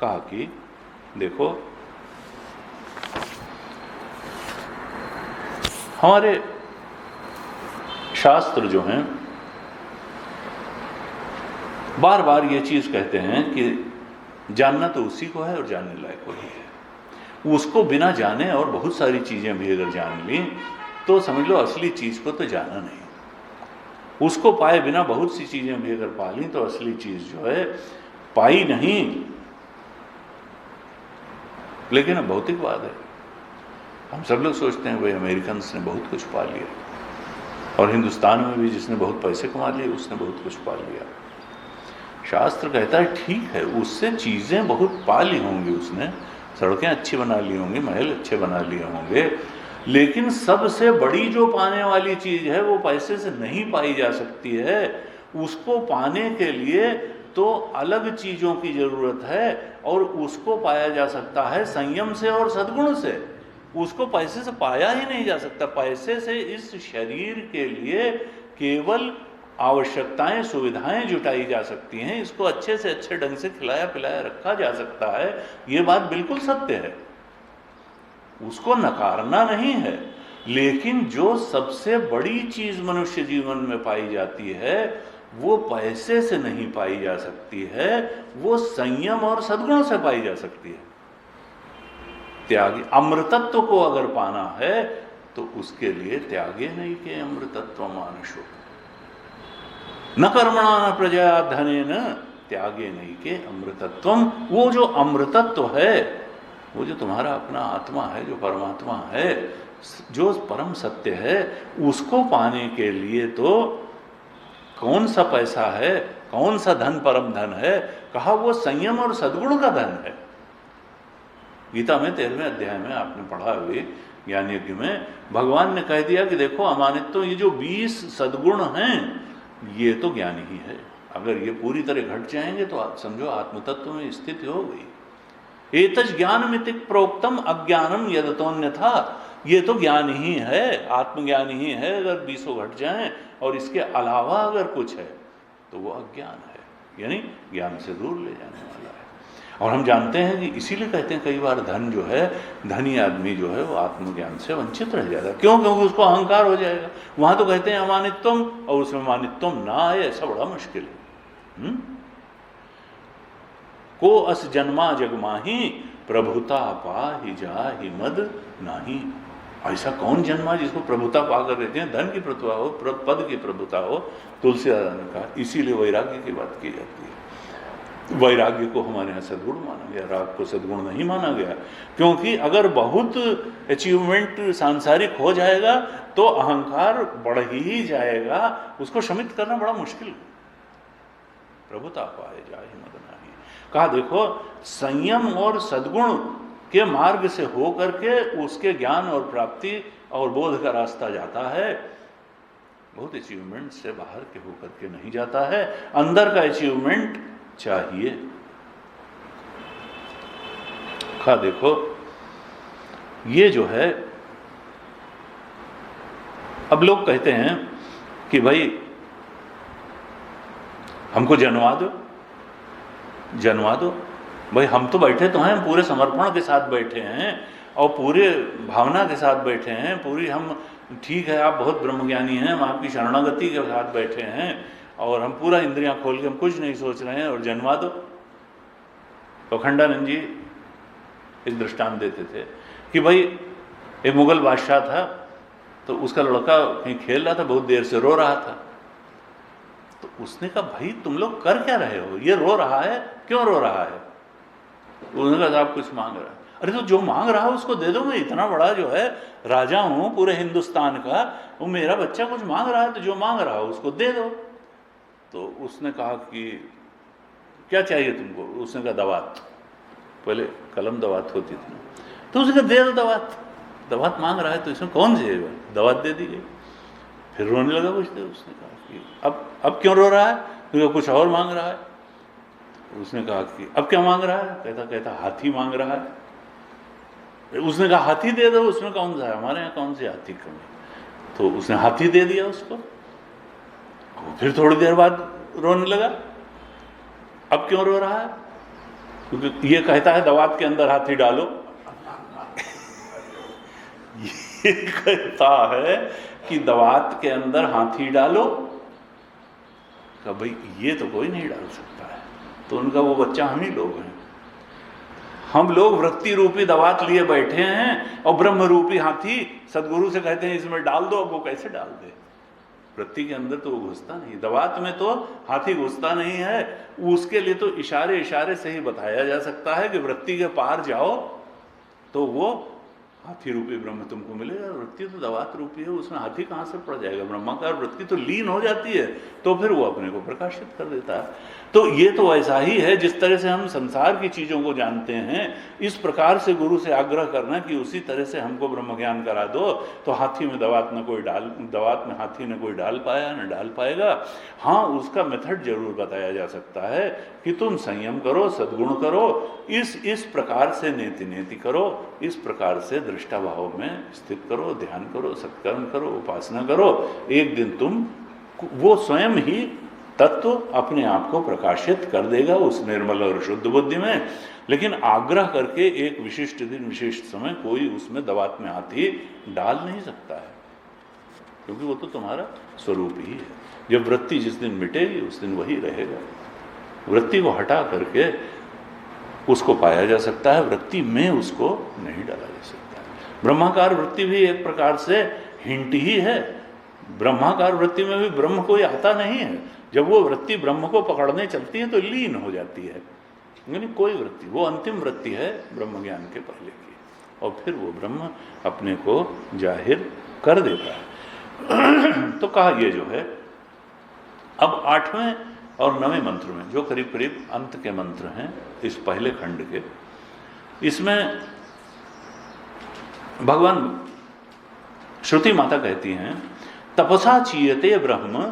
कहा कि देखो, हमारे शास्त्र जो हैं बार बार ये चीज कहते हैं कि जानना तो उसी को है और जानने लायक वही है। उसको बिना जाने और बहुत सारी चीजें भी अगर जान ली तो समझ लो असली चीज को तो जाना नहीं। उसको पाए बिना बहुत सी चीजें भी अगर पा ली तो असली चीज जो है पाई नहीं। लेकिन अब भौतिकवाद है, हम सब लोग सोचते हैं भाई अमेरिकन ने बहुत कुछ पा लिया, और हिंदुस्तान में भी जिसने बहुत पैसे कमा लिए उसने बहुत कुछ पा लिया। शास्त्र कहता है ठीक है, उससे चीजें बहुत पा ली होंगी, उसने सड़कें अच्छी बना ली होंगी, महल अच्छे बना लिए होंगे, लेकिन सबसे बड़ी जो पाने वाली चीज है वो पैसे से नहीं पाई जा सकती है। उसको पाने के लिए तो अलग चीजों की जरूरत है, और उसको पाया जा सकता है संयम से और सद्गुण से। उसको पैसे से पाया ही नहीं जा सकता। पैसे से इस शरीर के लिए केवल आवश्यकताएं, सुविधाएं जुटाई जा सकती हैं, इसको अच्छे से अच्छे ढंग से खिलाया पिलाया रखा जा सकता है। ये बात बिल्कुल सत्य है, उसको नकारना नहीं है। लेकिन जो सबसे बड़ी चीज मनुष्य जीवन में पाई जाती है वो पैसे से नहीं पाई जा सकती है, वो संयम और सद्गुण से पाई जा सकती है। त्यागी अमृतत्व को अगर पाना है तो उसके लिए त्यागे नहीं के अमृतत्व मानुषो न कर्मणा न प्रजा धने न त्यागे नहीं के अमृतत्वम। वो जो अमृतत्व है, वो जो तुम्हारा अपना आत्मा है, जो परमात्मा है, जो परम सत्य है, उसको पाने के लिए तो कौन सा पैसा है, कौन सा धन परम धन है? कहा वो संयम और सद्गुण का धन है। गीता में 13वें अध्याय में आपने पढ़ा हुए ज्ञान यज्ञ में भगवान ने कह दिया कि देखो अमानित्व, ये जो 20 सद्गुण हैं ये तो ज्ञान ही है। अगर ये पूरी तरह घट जाएंगे तो आप समझो आत्मतत्व में स्थिति हो गई। एतज ज्ञानमितिक प्रोक्तम अज्ञानम यदतोन्यथा। ये तो ज्ञान ही है, आत्मज्ञान ही है। अगर 20 घट जाएं और इसके अलावा अगर कुछ है तो वो अज्ञान है, यानी ज्ञान से दूर ले जाने वाला है। और हम जानते हैं कि इसीलिए कहते हैं कई बार धन जो है, धनी आदमी जो है वो आत्मज्ञान से वंचित रह जाता है। क्यों? क्योंकि उसको अहंकार हो जाएगा। वहां तो कहते हैं अमानित्वम, और उसमें मानित्वम ना आए, ऐसा बड़ा मुश्किल है। को अस जन्मा जगमाही प्रभुता पाहि जाहि मद नाही। ऐसा कौन जन्मा जिसको प्रभुता पाकर देते हैं? धन की प्रभुता हो, पद की प्रभुता हो। तुलसीदास ने कहा इसीलिए वैराग्य की बात की जाती है। वैराग्य को हमारे यहाँ सद्गुण माना गया, राग को सद्गुण नहीं माना गया। क्योंकि अगर बहुत अचीवमेंट सांसारिक हो जाएगा तो अहंकार बढ़ ही जाएगा, उसको शमित करना बड़ा मुश्किल है। प्रभुता पाए जाहि मद नाही। कहा देखो संयम और सद्गुण के मार्ग से हो करके उसके ज्ञान और प्राप्ति और बोध का रास्ता जाता है। बहुत अचीवमेंट से बाहर के होकर के नहीं जाता है, अंदर का अचीवमेंट चाहिए। कहा देखो ये जो है, अब लोग कहते हैं कि भाई हमको जनवा दो, जनवा दो। भाई हम तो बैठे तो हैं, पूरे समर्पण के साथ बैठे हैं और पूरे भावना के साथ बैठे हैं, पूरी हम ठीक है आप बहुत ब्रह्मज्ञानी हैं, हम आपकी शरणागति के साथ बैठे हैं और हम पूरा इंद्रियां खोल के हम कुछ नहीं सोच रहे हैं और जनवा दो। तो अखंडानंद जी एक दृष्टांत देते थे कि भाई एक मुगल बादशाह था, तो उसका लड़का कहीं खेल रहा था, बहुत देर से रो रहा था। तो उसने कहा भाई तुम लोग कर क्या रहे हो, ये रो रहा है, क्यों रो रहा है? उसने कहा साहब कुछ मांग रहा है। अरे तो जो मांग रहा है उसको दे दो, मैं इतना बड़ा जो है राजा हूं पूरे हिंदुस्तान का, वो मेरा बच्चा कुछ मांग रहा है तो जो मांग रहा है उसको दे दो। तो उसने कहा कि क्या चाहिए तुमको? उसने कहा दवात। पहले कलम दवात होती थी, तो उसने कहा दे दो दवात। दवात मांग रहा है तो इसमें कौन सी है? दवात दे दी गई। फिर रोने लगा कुछ देर। उसने कहा कि अब क्यों रो रहा है? क्योंकि कुछ और मांग रहा है। उसने कहा कि अब क्या मांग रहा है? कहता हाथी मांग रहा है। उसने कहा हाथी दे दो। उसमें कौन सा है? हमारे यहाँ कौन सी हाथी कमी? तो उसने हाथी दे दिया उसको। फिर थोड़ी देर बाद रोने लगा। अब क्यों रो रहा है? क्योंकि ये कहता है दवात के अंदर हाथी डालो, ये कहता है कि दवात के अंदर हाथी डालो, कहा भाई ये तो कोई नहीं डाल सकता है। तो उनका वो बच्चा हम ही लोग हैं, हम लोग वृत्ति रूपी दवात लिए बैठे हैं और ब्रह्म रूपी हाथी सदगुरु से कहते हैं इसमें डाल दो, अब वो कैसे डाल दे? वृत्ति के अंदर तो वो घुसता नहीं, दवात में तो हाथी घुसता नहीं है। उसके लिए तो इशारे इशारे से ही बताया जा सकता है कि वृत्ति के पार जाओ तो वो हाथी रूपी ब्रह्म तुमको मिलेगा। वृत्ति तो दवात रूपी है, उसमें हाथी कहाँ से पड़ जाएगा? ब्रह्माकार वृत्ति तो लीन हो जाती है, तो फिर वो अपने को प्रकाशित कर देता है। तो ये तो ऐसा ही है, जिस तरह से हम संसार की चीज़ों को जानते हैं, इस प्रकार से गुरु से आग्रह करना कि उसी तरह से हमको ब्रह्म ज्ञान करा दो। तो हाथी में दवात में हाथी न कोई डाल पाया न डाल पाएगा। हाँ, उसका मेथड जरूर बताया जा सकता है कि तुम संयम करो, सद्गुण करो, इस प्रकार से नेति नेति करो, इस प्रकार से दृष्टा भाव में स्थित करो, ध्यान करो, सत्कर्म करो, उपासना करो। एक दिन तुम वो स्वयं ही तत्व अपने आप को प्रकाशित कर देगा उस निर्मल और शुद्ध बुद्धि में। लेकिन आग्रह करके एक विशिष्ट दिन विशिष्ट समय कोई उसमें दवात में हाथी डाल नहीं सकता है, क्योंकि वो तो तुम्हारा स्वरूप ही है। जब वृत्ति जिस दिन मिटेगी उस दिन वही रहेगा। वृत्ति को हटा करके उसको पाया जा सकता है, वृत्ति में उसको नहीं डाला जा सकता है। ब्रह्माकार वृत्ति भी एक प्रकार से हिंट ही है। ब्रह्माकार वृत्ति में भी ब्रह्म कोई आता नहीं है। जब वो वृत्ति ब्रह्म को पकड़ने चलती है तो लीन हो जाती है, यानी कोई वृत्ति, वो अंतिम वृत्ति है ब्रह्म ज्ञान के पहले की, और फिर वो ब्रह्म अपने को जाहिर कर देता है। तो कहा ये जो है, अब 8वें और 9वें मंत्र में, जो करीब करीब अंत के मंत्र हैं इस पहले खंड के, इसमें भगवान श्रुति माता कहती हैं, तपसा चीयते ब्रह्म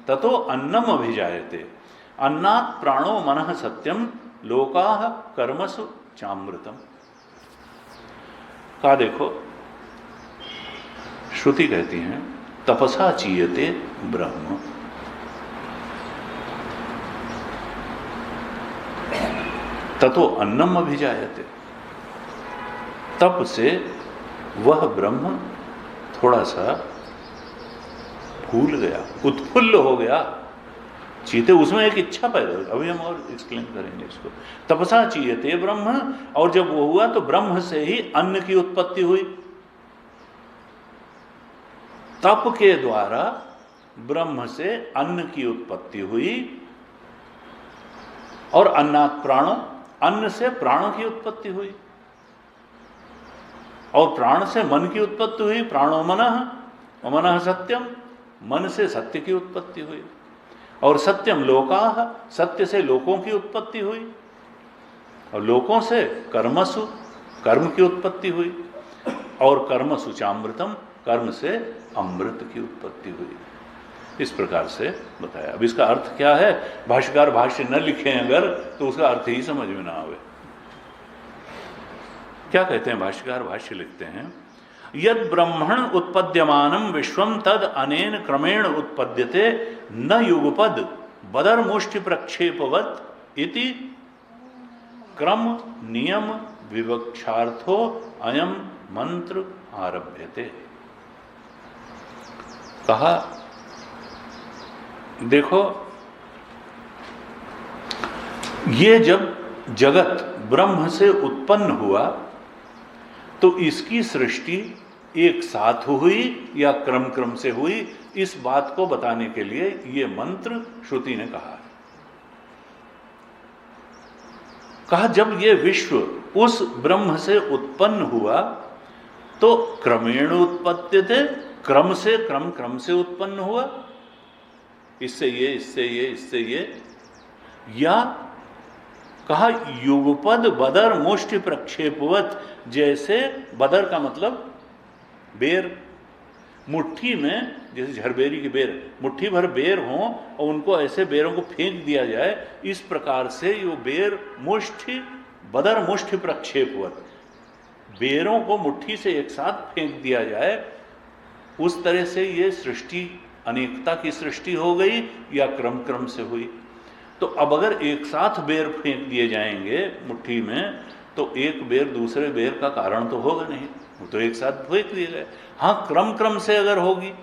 ततो अन्नम अभिजायते, अन्नात् प्राणो मनः सत्यम लोकाः कर्मसु चामृतम। कहा देखो, श्रुति कहती हैं तपसा चीयते ब्रह्म, ततो अन्नम अभिजायते। तप से वह ब्रह्म थोड़ा सा फूल गया, उत्फुल्ल हो गया। चीते उसमें एक इच्छा पैदा हुई, अभी हम और एक्सप्लेन करेंगे इसको। तपसा चीयते ब्रह्म, और जब वो हुआ तो ब्रह्म से ही अन्न की उत्पत्ति हुई। तप के द्वारा ब्रह्म से अन्न की उत्पत्ति हुई, और अन्नात् प्राणो, अन्न से प्राणों की उत्पत्ति हुई, और प्राण से मन की उत्पत्ति हुई। प्राणो मनः, मनः सत्यम, मन से सत्य की उत्पत्ति हुई, और सत्यम लोकाः, सत्य से लोकों की उत्पत्ति हुई, और लोकों से कर्मसु, कर्म की उत्पत्ति हुई, और कर्मसु चामृतम, कर्म से अमृत की उत्पत्ति हुई। इस प्रकार से बताया। अब इसका अर्थ क्या है? भाष्यकार भाष्य न लिखें अगर, तो उसका अर्थ ही समझ में ना आवे। क्या कहते हैं भाष्यकार? भाष्य लिखते हैं, यद ब्रह्मण उत्पद्यमानम विश्वम तद अनेन क्रमेण उत्पद्यते न युगपद बदर मुष्टि प्रक्षेपवत इति क्रम नियम विवक्षार्थो अयम मंत्र आरभ्यते। कहा देखो, ये जब जगत ब्रह्म से उत्पन्न हुआ तो इसकी सृष्टि एक साथ हुई या क्रम क्रम से हुई, इस बात को बताने के लिए ये मंत्र श्रुति ने कहा है। कहा जब ये विश्व उस ब्रह्म से उत्पन्न हुआ तो क्रमेण उत्पत्ति थे, क्रम से क्रम से उत्पन्न हुआ, इससे ये, इससे ये, इससे ये, या कहा युगपद बदर मुष्टि प्रक्षेपवत, जैसे बदर का मतलब बेर, मुट्ठी में जैसे झरबेरी की बेर, मुट्ठी भर बेर हो और उनको ऐसे बेरों को फेंक दिया जाए, इस प्रकार से ये बेर मुष्टि बदर मुष्टि प्रक्षेपवत, बेरों को मुट्ठी से एक साथ फेंक दिया जाए, उस तरह से ये सृष्टि अनेकता की सृष्टि हो गई या क्रम क्रम से हुई। तो अब अगर एक साथ बेर फेंक दिए जाएंगे मुट्ठी में, तो एक बेर दूसरे बेर का कारण तो होगा नहीं, वो तो एक साथ फेंक दिए गए। हाँ, क्रम क्रम से अगर होगी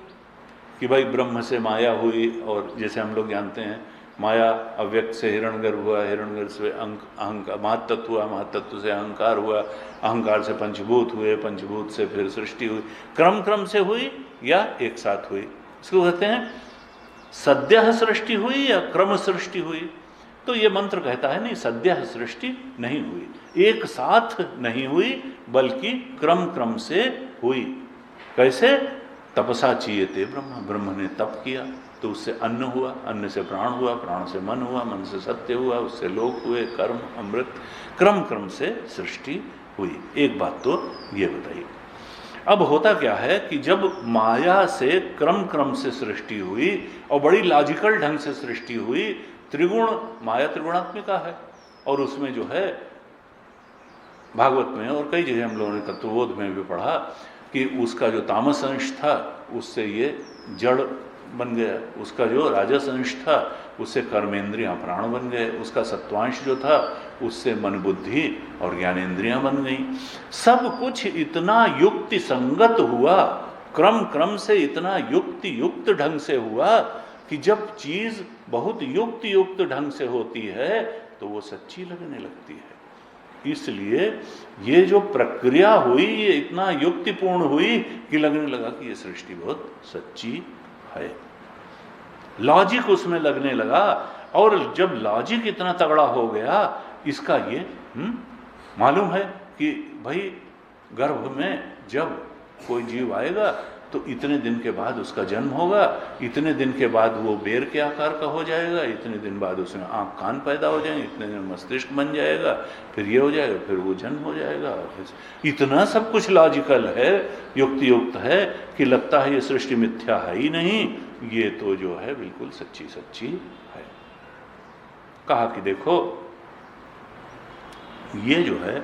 कि भाई ब्रह्म से माया हुई, और जैसे हम लोग जानते हैं माया अव्यक्त से हिरण्यगर्भ हुआ, हिरण्यगर्भ से अहंकार महातत्व हुआ, महातत्व से अहंकार हुआ, अहंकार से पंचभूत हुए, पंचभूत से फिर सृष्टि हुई, क्रम क्रम से हुई या एक साथ हुई। इसको कहते हैं सद्यः सृष्टि हुई या क्रम सृष्टि हुई। तो ये मंत्र कहता है नहीं, सद्यः सृष्टि नहीं हुई, एक साथ नहीं हुई, बल्कि क्रम क्रम से हुई। कैसे? तपसा चीयते ब्रह्म, ब्रह्म ने तप किया तो उससे अन्न हुआ, अन्न से प्राण हुआ, प्राण से मन हुआ, मन से सत्य हुआ, उससे लोक हुए, कर्म, अमृत, क्रम क्रम से सृष्टि हुई। एक बात तो ये बताइए। अब होता क्या है कि जब माया से क्रम क्रम से सृष्टि हुई और बड़ी लॉजिकल ढंग से सृष्टि हुई, त्रिगुण, माया त्रिगुणात्मिका है, और उसमें जो है भागवत में और कई जगह हम लोगों ने तत्वबोध में भी पढ़ा कि उसका जो तामस अंश था उससे ये जड़ बन गया, उसका जो राजस अंश था उससे कर्मेंद्रियां प्राण बन गए, उसका सत्वांश जो था उससे मन बुद्धि और ज्ञानेंद्रियां बन गई। सब कुछ इतना युक्ति संगत हुआ, क्रम क्रम से इतना युक्ति युक्त ढंग से हुआ कि जब चीज बहुत युक्ति युक्त ढंग से होती है तो वो सच्ची लगने लगती है। इसलिए ये जो प्रक्रिया हुई ये इतना युक्तिपूर्ण हुई कि लगने लगा कि ये सृष्टि बहुत सच्ची है। लॉजिक उसमें लगने लगा, और जब लॉजिक इतना तगड़ा हो गया, इसका ये मालूम है कि भाई गर्भ में जब कोई जीव आएगा तो इतने दिन के बाद उसका जन्म होगा, इतने दिन के बाद वो बेर के आकार का हो जाएगा, इतने दिन बाद उसमें आँख कान पैदा हो जाएंगे, इतने दिन मस्तिष्क बन जाएगा, फिर ये हो जाएगा, फिर वो जन्म हो जाएगा। इतना सब कुछ लॉजिकल है, युक्ति युक्त है कि लगता है ये सृष्टि मिथ्या है ही नहीं, ये तो जो है बिल्कुल सच्ची सच्ची है। कहा कि देखो ये जो है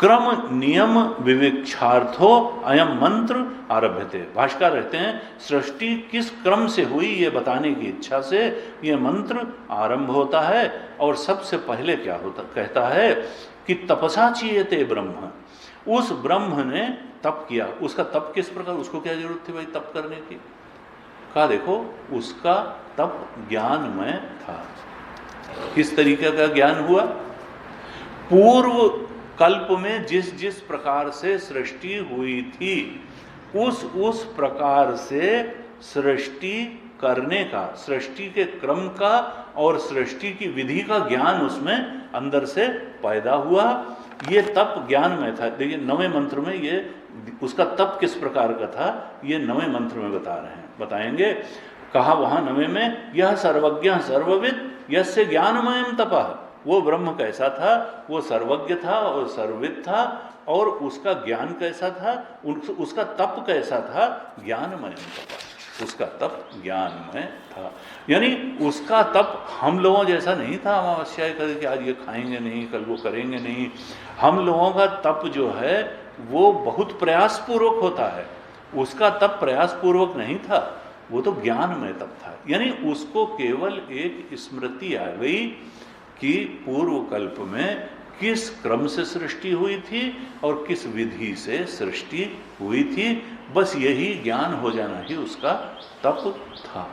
क्रम नियम विवेक्षार्थो अयम मंत्र आरभ्यते। भाष्यकार रहते हैं सृष्टि किस क्रम से हुई ये बताने की इच्छा से ये मंत्र आरंभ होता है। और सबसे पहले क्या होता, कहता है कि तपसा चीयते ब्रह्म, उस ब्रह्म ने तप किया। उसका तप किस प्रकार, उसको क्या जरूरत थी भाई तप करने की? कहा देखो उसका तप ज्ञानमय था। किस तरीके का ज्ञान हुआ? पूर्व कल्प में जिस जिस प्रकार से सृष्टि हुई थी उस प्रकार से सृष्टि करने का, सृष्टि के क्रम का और सृष्टि की विधि का ज्ञान उसमें अंदर से पैदा हुआ। ये तप ज्ञान में था। देखिए नवें मंत्र में ये उसका तप किस प्रकार का था ये नवें मंत्र में बता रहे हैं, बताएंगे। कहा वहां नवें में यह सर्वज्ञ सर्वविद यस्य ज्ञानमयम तपः, वो ब्रह्म कैसा था? वो सर्वज्ञ था और सर्वविद था, और उसका ज्ञान कैसा था? उसका तप कैसा था? ज्ञानमय तप, उसका तप ज्ञानमय था। यानी उसका तप हम लोगों जैसा नहीं था अमावस्या करके कि आज ये खाएंगे नहीं, कल वो करेंगे नहीं। हम लोगों का तप जो है वो बहुत प्रयासपूर्वक होता है, उसका तप प्रयासपूर्वक नहीं था, वो तो ज्ञानमय तप था। यानी उसको केवल एक स्मृति आ गई कि पूर्व कल्प में किस क्रम से सृष्टि हुई थी और किस विधि से सृष्टि हुई थी, बस यही ज्ञान हो जाना ही उसका तप था।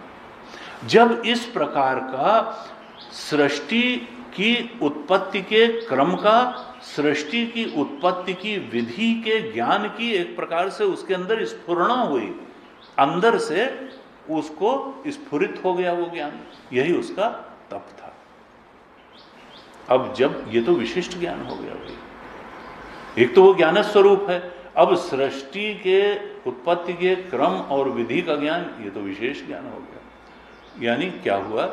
जब इस प्रकार का सृष्टि की उत्पत्ति के क्रम का, सृष्टि की उत्पत्ति की विधि के ज्ञान की एक प्रकार से उसके अंदर स्फुरणा हुई, अंदर से उसको स्फुरित हो गया वो ज्ञान, यही उसका तप था। अब जब ये तो विशिष्ट ज्ञान हो गया भाई, एक तो वो ज्ञान स्वरूप है, अब सृष्टि के उत्पत्ति के क्रम और विधि का ज्ञान, ये तो विशेष ज्ञान हो गया। यानी क्या हुआ?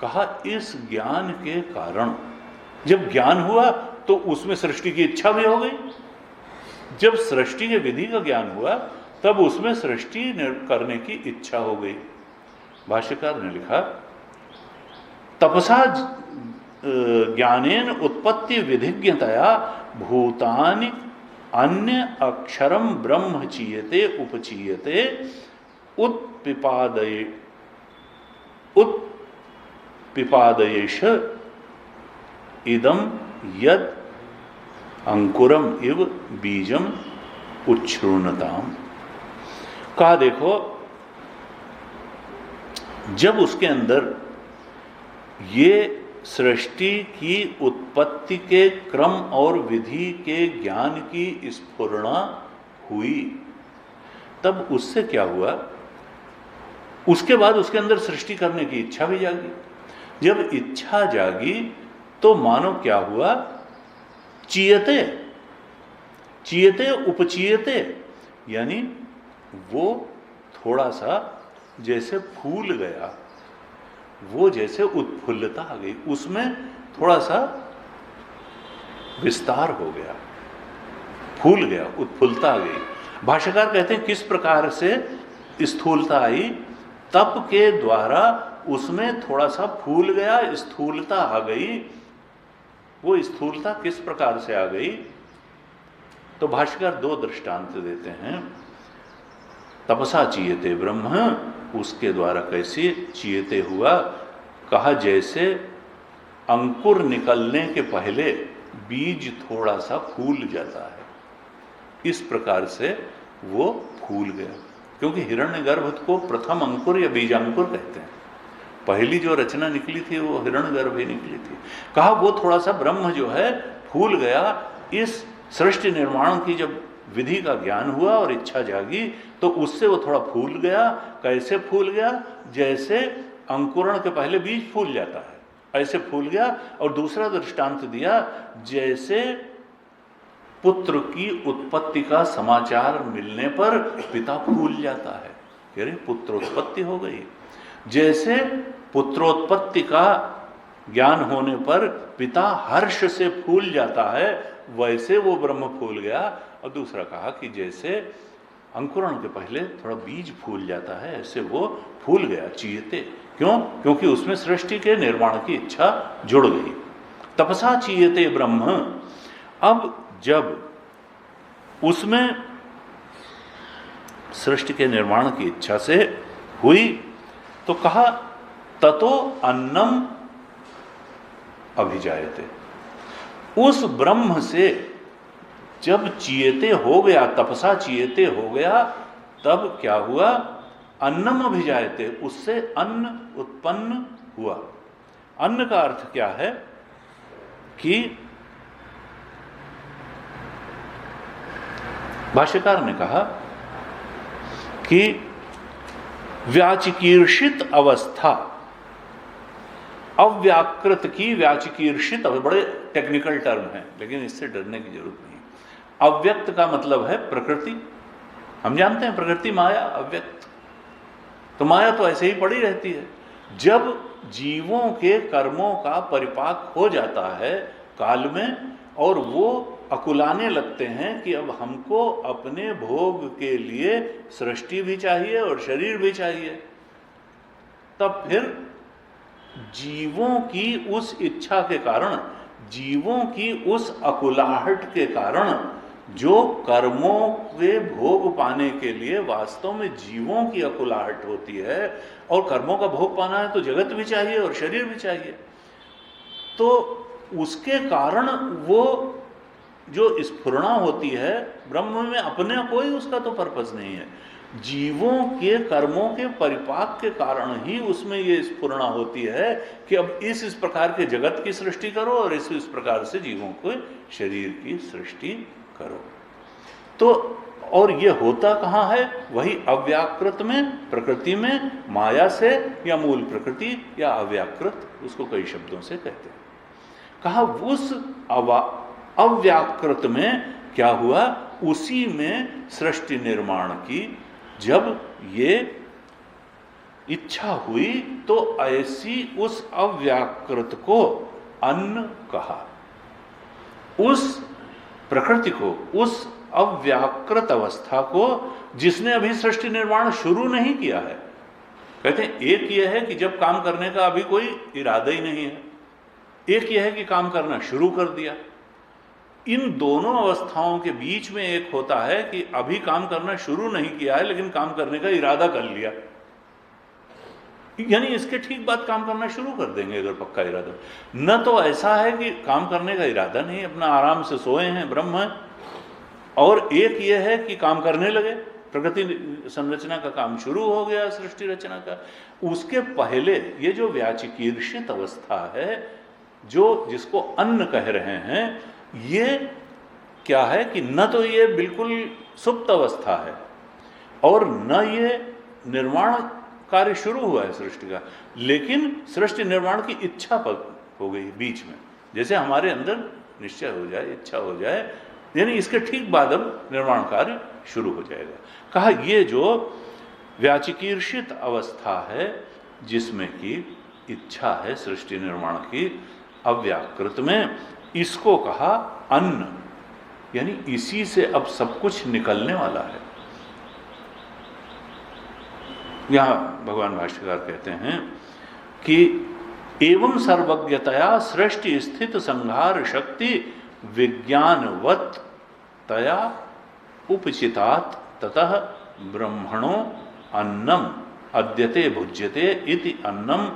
कहा इस ज्ञान के कारण जब ज्ञान हुआ तो उसमें सृष्टि की इच्छा भी हो गई। जब सृष्टि के विधि का ज्ञान हुआ तब उसमें सृष्टि करने की इच्छा हो गई। भाष्यकार ने लिखा तपसा ज्ञानेन उत्पत्ति विधिज्ञतया भूतानि अन्य अक्षरम ब्रह्म चीयते उपचीयते उत्पिपादये पिपादयेश इदम यद अंकुरम इव बीजम उच्छृणताम। कहा देखो, जब उसके अंदर ये सृष्टि की उत्पत्ति के क्रम और विधि के ज्ञान की स्फुरणा हुई, तब उससे क्या हुआ, उसके बाद उसके अंदर सृष्टि करने की इच्छा भी जागी। जब इच्छा जागी तो मानो क्या हुआ, चीयते चीयते उपचीयते, यानी वो थोड़ा सा जैसे फूल गया, वो जैसे उत्फुल्लता आ गई, उसमें थोड़ा सा विस्तार हो गया, फूल गया, उत्फुल्लता आ गई। भाष्यकार कहते हैं किस प्रकार से स्थूलता आई, तप के द्वारा उसमें थोड़ा सा फूल गया, स्थूलता आ गई। वो स्थूलता किस प्रकार से आ गई, तो भाष्यकार दो दृष्टांत देते हैं। तपसा चीयते ब्रह्म, उसके द्वारा कैसे चीयते हुआ, कहा जैसे अंकुर निकलने के पहले बीज थोड़ा सा फूल जाता है, इस प्रकार से वो फूल गया। क्योंकि हिरण्यगर्भ को प्रथम अंकुर या बीजांकुर कहते हैं, पहली जो रचना निकली थी वो हिरण्यगर्भ ही निकली थी। कहा वो थोड़ा सा ब्रह्म जो है फूल गया। इस सृष्टि निर्माण की जब विधि का ज्ञान हुआ और इच्छा जागी तो उससे वो थोड़ा फूल गया। कैसे फूल गया, जैसे अंकुरण के पहले बीज फूल जाता है, ऐसे फूल गया। और दूसरा दृष्टांत दिया, जैसे पुत्र की उत्पत्ति का समाचार मिलने पर पिता फूल जाता है, कह रहे पुत्रोत्पत्ति हो गई। जैसे पुत्रोत्पत्ति का ज्ञान होने पर पिता हर्ष से फूल जाता है, वैसे वो ब्रह्म फूल गया। और दूसरा कहा कि जैसे अंकुरण के पहले थोड़ा बीज फूल जाता है, ऐसे वो फूल गया, चीयते। क्यों? क्योंकि उसमें सृष्टि के निर्माण की इच्छा जुड़ गई। तपसा चीयते ब्रह्म। अब जब उसमें सृष्टि के निर्माण की इच्छा से हुई तो कहा ततो अन्नम अभिजायते। उस ब्रह्म से जब चीयते हो गया, तपसा चीयते हो गया, तब क्या हुआ, अन्नम अभिजायते, उससे अन्न उत्पन्न हुआ। अन्न का अर्थ क्या है कि भाष्यकार ने कहा कि व्याचिकीर्षित अवस्था, अव्याकृत की व्याचिकीर्षित, बड़े टेक्निकल टर्म है लेकिन इससे डरने की जरूरत नहीं। अव्यक्त का मतलब है प्रकृति, हम जानते हैं प्रकृति माया, अव्यक्त। तो माया तो ऐसे ही पड़ी रहती है। जब जीवों के कर्मों का परिपाक हो जाता है काल में और वो अकुलाने लगते हैं कि अब हमको अपने भोग के लिए सृष्टि भी चाहिए और शरीर भी चाहिए, तब फिर जीवों की उस इच्छा के कारण, जीवों की उस अकुलाहट के कारण, जो कर्मों के भोग पाने के लिए वास्तव में जीवों की अकुलाहट होती है, और कर्मों का भोग पाना है तो जगत भी चाहिए और शरीर भी चाहिए, तो उसके कारण वो जो स्फुरणा होती है ब्रह्म में, अपने कोई उसका तो पर्पस नहीं है, जीवों के कर्मों के परिपाक के कारण ही उसमें ये स्फुरणा होती है कि अब इस प्रकार के जगत की सृष्टि करो और इस प्रकार से जीवों को शरीर की सृष्टि करो। तो और ये होता कहाँ है, वही अव्याकृत में, प्रकृति में, माया से, या मूल प्रकृति या अव्याकृत, उसको कई शब्दों से कहते हैं। कहा उस अव्याकृत में क्या हुआ, उसी में सृष्टि निर्माण की जब ये इच्छा हुई तो ऐसी उस अव्याकृत को अन्न कहा। उस प्रकृति को, उस अव्याकृत अवस्था को जिसने अभी सृष्टि निर्माण शुरू नहीं किया है, कहते हैं एक यह है कि जब काम करने का अभी कोई इरादा ही नहीं है, एक यह है कि काम करना शुरू कर दिया। इन दोनों अवस्थाओं के बीच में एक होता है कि अभी काम करना शुरू नहीं किया है लेकिन काम करने का इरादा कर लिया। यानी इसके ठीक बाद काम करना शुरू कर देंगे अगर पक्का इरादा। न तो ऐसा है कि काम करने का इरादा नहीं, अपना आराम से सोए हैं, ब्रह्म है, और एक ये है कि काम करने लगे, प्रकृति संरचना का काम शुरू हो गया, सृष्टि रचना का। उसके पहले ये जो व्याचिकीर्षित अवस्था है, जो जिसको अन्न कह रहे हैं, ये क्या है कि न तो ये बिल्कुल सुप्त अवस्था है और न ये निर्माण कार्य शुरू हुआ है सृष्टि का, लेकिन सृष्टि निर्माण की इच्छा हो गई बीच में, जैसे हमारे अंदर निश्चय हो जाए, इच्छा हो जाए, यानी इसके ठीक बाद अब निर्माण कार्य शुरू हो जाएगा। कहा ये जो व्याचिकीर्षित अवस्था है जिसमें कि इच्छा है सृष्टि निर्माण की अव्याकृत में, इसको कहा अन्न, यानी इसी से अब सब कुछ निकलने वाला है। यहां भगवान भाष्यकार कहते हैं कि एवं सर्वज्ञतया सृष्टि स्थित संहार शक्ति विज्ञानवत तया उपचितात् ततः ब्रह्मणो अन्नम अद्यते भुज्यते इति अन्नम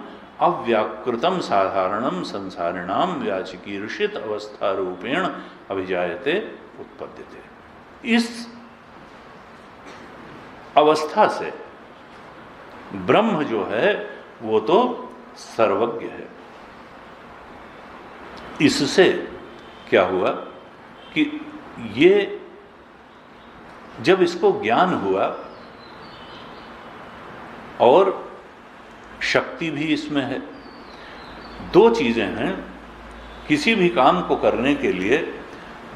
अव्याकृतम साधारणम संसारिणाम व्याचिकीर्षित अवस्था रूपेण अभिजायते उत्पद्यते। इस अवस्था से ब्रह्म जो है वो तो सर्वज्ञ है। इससे क्या हुआ कि ये जब इसको ज्ञान हुआ और शक्ति भी इसमें है, दो चीजें हैं, किसी भी काम को करने के लिए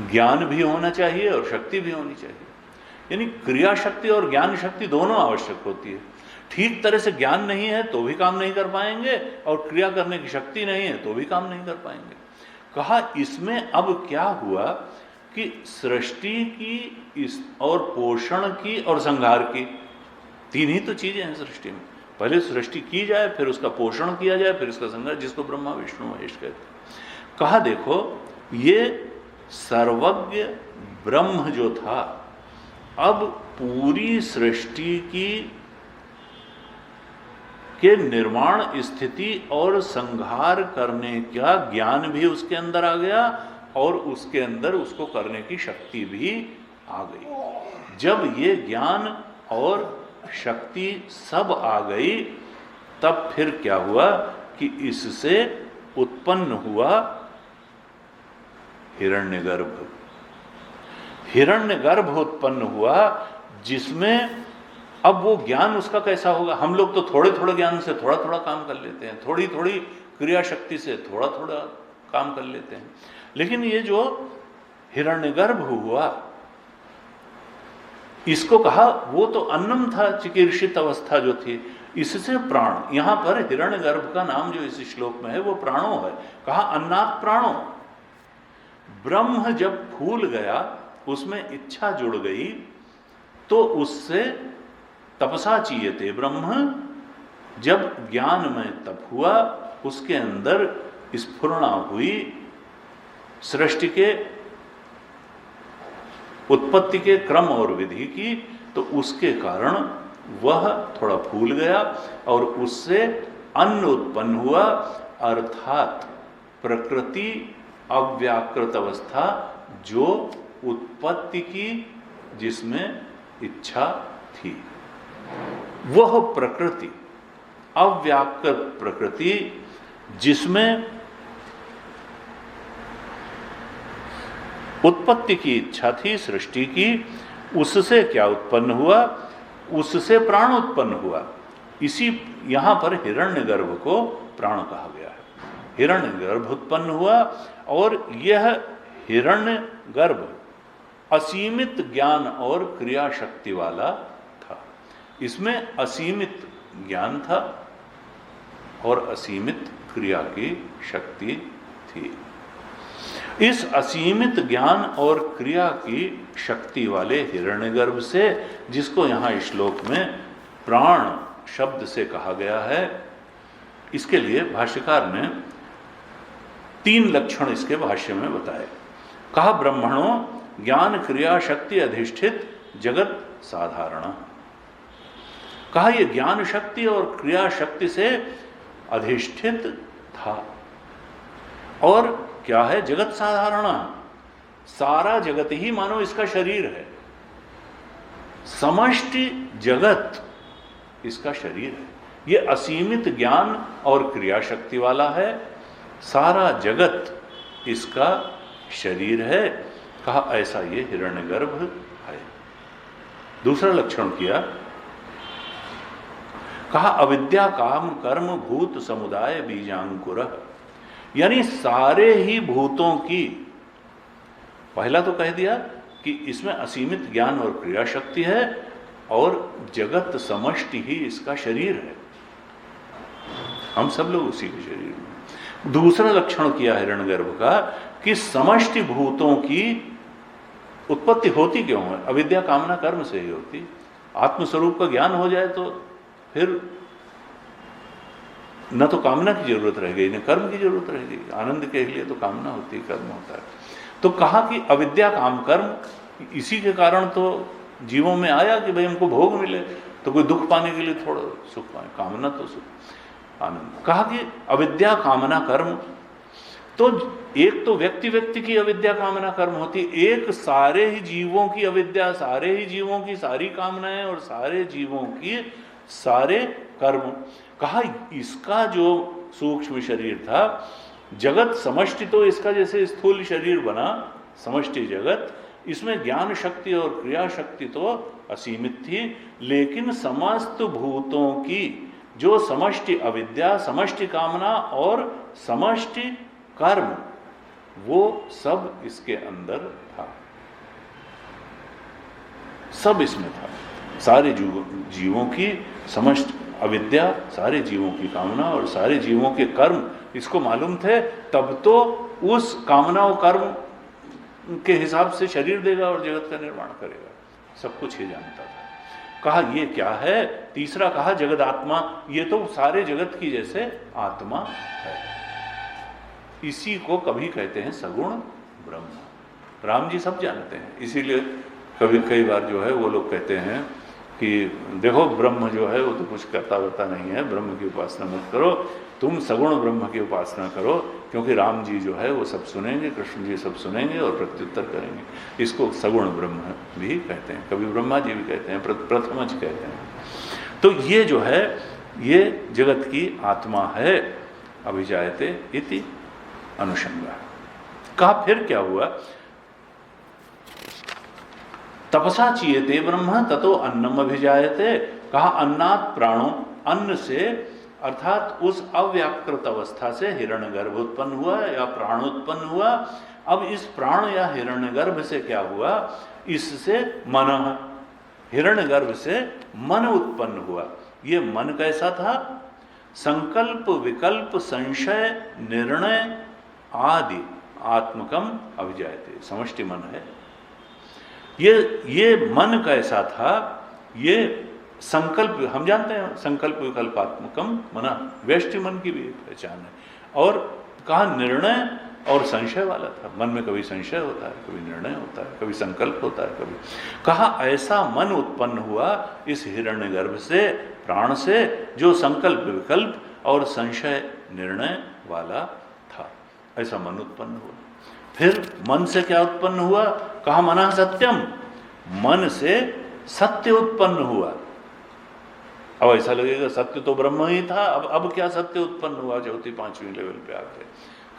ज्ञान भी होना चाहिए और शक्ति भी होनी चाहिए, यानी क्रिया शक्ति और ज्ञान शक्ति दोनों आवश्यक होती है। ठीक तरह से ज्ञान नहीं है तो भी काम नहीं कर पाएंगे और क्रिया करने की शक्ति नहीं है तो भी काम नहीं कर पाएंगे। कहा इसमें अब क्या हुआ कि सृष्टि की इस और पोषण की और संहार की, तीन ही तो चीजें हैं सृष्टि में। पहले सृष्टि की जाए, फिर उसका पोषण किया जाए, फिर उसका संहार, जिसको ब्रह्मा विष्णु महेश कहते हैं। कहा देखो ये सर्वज्ञ ब्रह्म जो था, अब पूरी सृष्टि की के निर्माण, स्थिति और संहार करने का ज्ञान भी उसके अंदर आ गया और उसके अंदर उसको करने की शक्ति भी आ गई। जब ये ज्ञान और शक्ति सब आ गई तब फिर क्या हुआ कि इससे उत्पन्न हुआ हिरण्यगर्भ। हिरण्यगर्भ उत्पन्न हुआ जिसमें अब वो ज्ञान उसका कैसा होगा। हम लोग तो थोड़े थोड़े ज्ञान से थोड़ा थोड़ा काम कर लेते हैं, थोड़ी थोड़ी क्रिया शक्ति से थोड़ा थोड़ा काम कर लेते हैं, लेकिन ये जो हिरण्यगर्भ हुआ इसको कहा वो तो अन्नम था, चिकीर्षित अवस्था जो थी, इससे प्राण। यहां पर हिरण्यगर्भ का नाम जो इस श्लोक में है वो प्राणो है। कहा अन्नात् प्राणो। ब्रह्म जब फूल गया, उसमें इच्छा जुड़ गई, तो उससे तपसा चीयते ब्रह्म, जब ज्ञान में तप हुआ, उसके अंदर स्फुरणा हुई सृष्टि के उत्पत्ति के क्रम और विधि की, तो उसके कारण वह थोड़ा फूल गया और उससे अन्न उत्पन्न हुआ, अर्थात प्रकृति अव्याकृत अवस्था जो उत्पत्ति की, जिसमें इच्छा थी, वह प्रकृति अव्याकृत प्रकृति जिसमें उत्पत्ति की इच्छा थी सृष्टि की, उससे क्या उत्पन्न हुआ, उससे प्राण उत्पन्न हुआ। इसी यहां पर हिरण्यगर्भ को प्राण कहा गया है। हिरण्यगर्भ उत्पन्न हुआ और यह हिरण्यगर्भ असीमित ज्ञान और क्रिया शक्ति वाला था। इसमें असीमित ज्ञान था और असीमित क्रिया की शक्ति थी। इस असीमित ज्ञान और क्रिया की शक्ति वाले हिरण्यगर्भ से, जिसको यहां श्लोक में प्राण शब्द से कहा गया है, इसके लिए भाष्यकार ने 3 लक्षण इसके भाष्य में बताए। कहा ब्रह्मणो ज्ञान क्रिया शक्ति अधिष्ठित जगत साधारण। कहा यह ज्ञान शक्ति और क्रिया शक्ति से अधिष्ठित था। और क्या है? जगत साधारण, सारा जगत ही मानो इसका शरीर है, समष्टि जगत इसका शरीर है। ये असीमित ज्ञान और क्रिया शक्ति वाला है, सारा जगत इसका शरीर है। कहा ऐसा ये हिरण्यगर्भ है। दूसरा लक्षण किया, कहा अविद्या काम कर्म भूत समुदाय बीजांकुर, यानी सारे ही भूतों की, पहला तो कह दिया कि इसमें असीमित ज्ञान और क्रिया शक्ति है और जगत समष्टि ही इसका शरीर है, हम सब लोग उसी के शरीर में। दूसरा लक्षण किया हिरण्यगर्भ का कि समष्टि भूतों की उत्पत्ति होती क्यों है? अविद्या कामना कर्म से ही होती। आत्मस्वरूप का ज्ञान हो जाए तो फिर न तो कामना की जरूरत रह गई, न कर्म की जरूरत रह गई। आनंद के लिए तो कामना होती है, कर्म होता है। तो कहा कि अविद्या काम कर्म, इसी के कारण तो जीवों में आया कि भाई हमको भोग मिले, तो कोई दुख पाने के लिए थोड़ा सुख पाए, कामना तो सुख आनंद। कहा कि अविद्या कामना कर्म, तो एक तो व्यक्ति व्यक्ति की अविद्या कामना कर्म होती, एक सारे ही जीवों की अविद्या, सारे ही जीवों की सारी कामनाएं और सारे जीवों की सारे कर्म। कहा इसका जो सूक्ष्म शरीर था, जगत समष्टि तो इसका जैसे स्थूल शरीर बना समष्टि जगत, इसमें ज्ञान शक्ति और क्रिया शक्ति तो असीमित थी, लेकिन समस्त भूतों की जो समष्टि अविद्या, समष्टि कामना और समष्टि कर्म, वो सब इसके अंदर था, सब इसमें था। सारे जीवों की समष्टि अविद्या, सारे जीवों की कामना और सारे जीवों के कर्म इसको मालूम थे, तब तो उस कामना और कर्म के हिसाब से शरीर देगा और जगत का निर्माण करेगा, सब कुछ ही जानता था। कहा ये क्या है? तीसरा कहा जगत आत्मा, ये तो सारे जगत की जैसे आत्मा है, इसी को कभी कहते हैं सगुण ब्रह्म। राम जी सब जानते हैं, इसीलिए कई बार जो है वो लोग कहते हैं कि देखो ब्रह्म जो है वो तो कुछ करता वर्ता नहीं है, ब्रह्म की उपासना मत करो, तुम सगुण ब्रह्म की उपासना करो, क्योंकि राम जी जो है वो सब सुनेंगे, कृष्ण जी सब सुनेंगे और प्रत्युत्तर करेंगे। इसको सगुण ब्रह्म भी कहते हैं, कभी ब्रह्मा जी भी कहते हैं, प्रथमज कहते हैं। तो ये जो है ये जगत की आत्मा है, अभिजायते इति अनुषंगा। कहा फिर क्या हुआ? तपसा चीयते ब्रह्म ततो अन्नम अभिजायते। कहा अन्नात् प्राणो, अन्न से अर्थात उस अव्याकृत अवस्था से हिरण्यगर्भ उत्पन्न हुआ या प्राण उत्पन्न हुआ। अब इस प्राण या हिरण्यगर्भ से क्या हुआ? इससे मन, हिरण्यगर्भ से मन उत्पन्न हुआ। ये मन कैसा था? संकल्प विकल्प संशय निर्णय आदि आत्मकम अभिजायते, समष्टि मन है। ये मन कैसा था? ये संकल्प, हम जानते हैं संकल्प विकल्पात्मकम मना, व्यष्टि मन की भी पहचान है। और कहा निर्णय और संशय वाला था, मन में कभी संशय होता है, कभी निर्णय होता है, कभी संकल्प होता है, कभी। कहा ऐसा मन उत्पन्न हुआ इस हिरण्यगर्भ से, प्राण से, जो संकल्प विकल्प और संशय निर्णय वाला था, ऐसा मन उत्पन्न हुआ। फिर मन से क्या उत्पन्न हुआ? कहा मना सत्यम, मन से सत्य उत्पन्न हुआ। अब ऐसा लगेगा सत्य तो ब्रह्म ही था, अब क्या सत्य उत्पन्न हुआ चौथी पांचवी लेवल पे आके?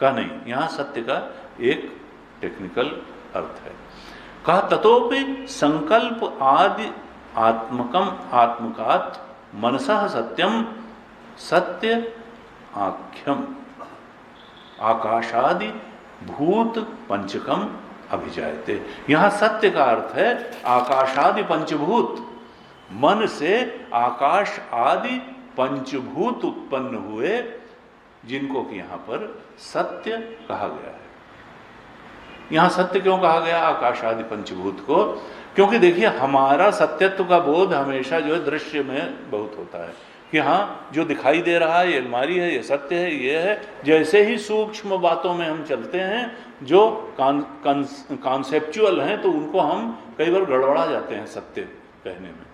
कहा नहीं, यहां सत्य का एक टेक्निकल अर्थ है। कहा ततोपि संकल्प आदि आत्मकम आत्मकात मनसः सत्यम सत्य आख्यम आकाशादि भूत पंचकम अभिजायते। यहां सत्य का अर्थ है आकाशादि पंचभूत, मन से आकाश आदि पंचभूत उत्पन्न हुए, जिनको कि यहां पर सत्य कहा गया है। यहां सत्य क्यों कहा गया आकाश आदि पंचभूत को? क्योंकि देखिए हमारा सत्यत्व का बोध हमेशा जो है दृश्य में बहुत होता है कि हाँ जो दिखाई दे रहा है, ये अलमारी है, ये सत्य है, ये है। जैसे ही सूक्ष्म बातों में हम चलते हैं, जो कॉन्सेप्चुअल हैं, तो उनको हम कई बार गड़बड़ा जाते हैं सत्य कहने में।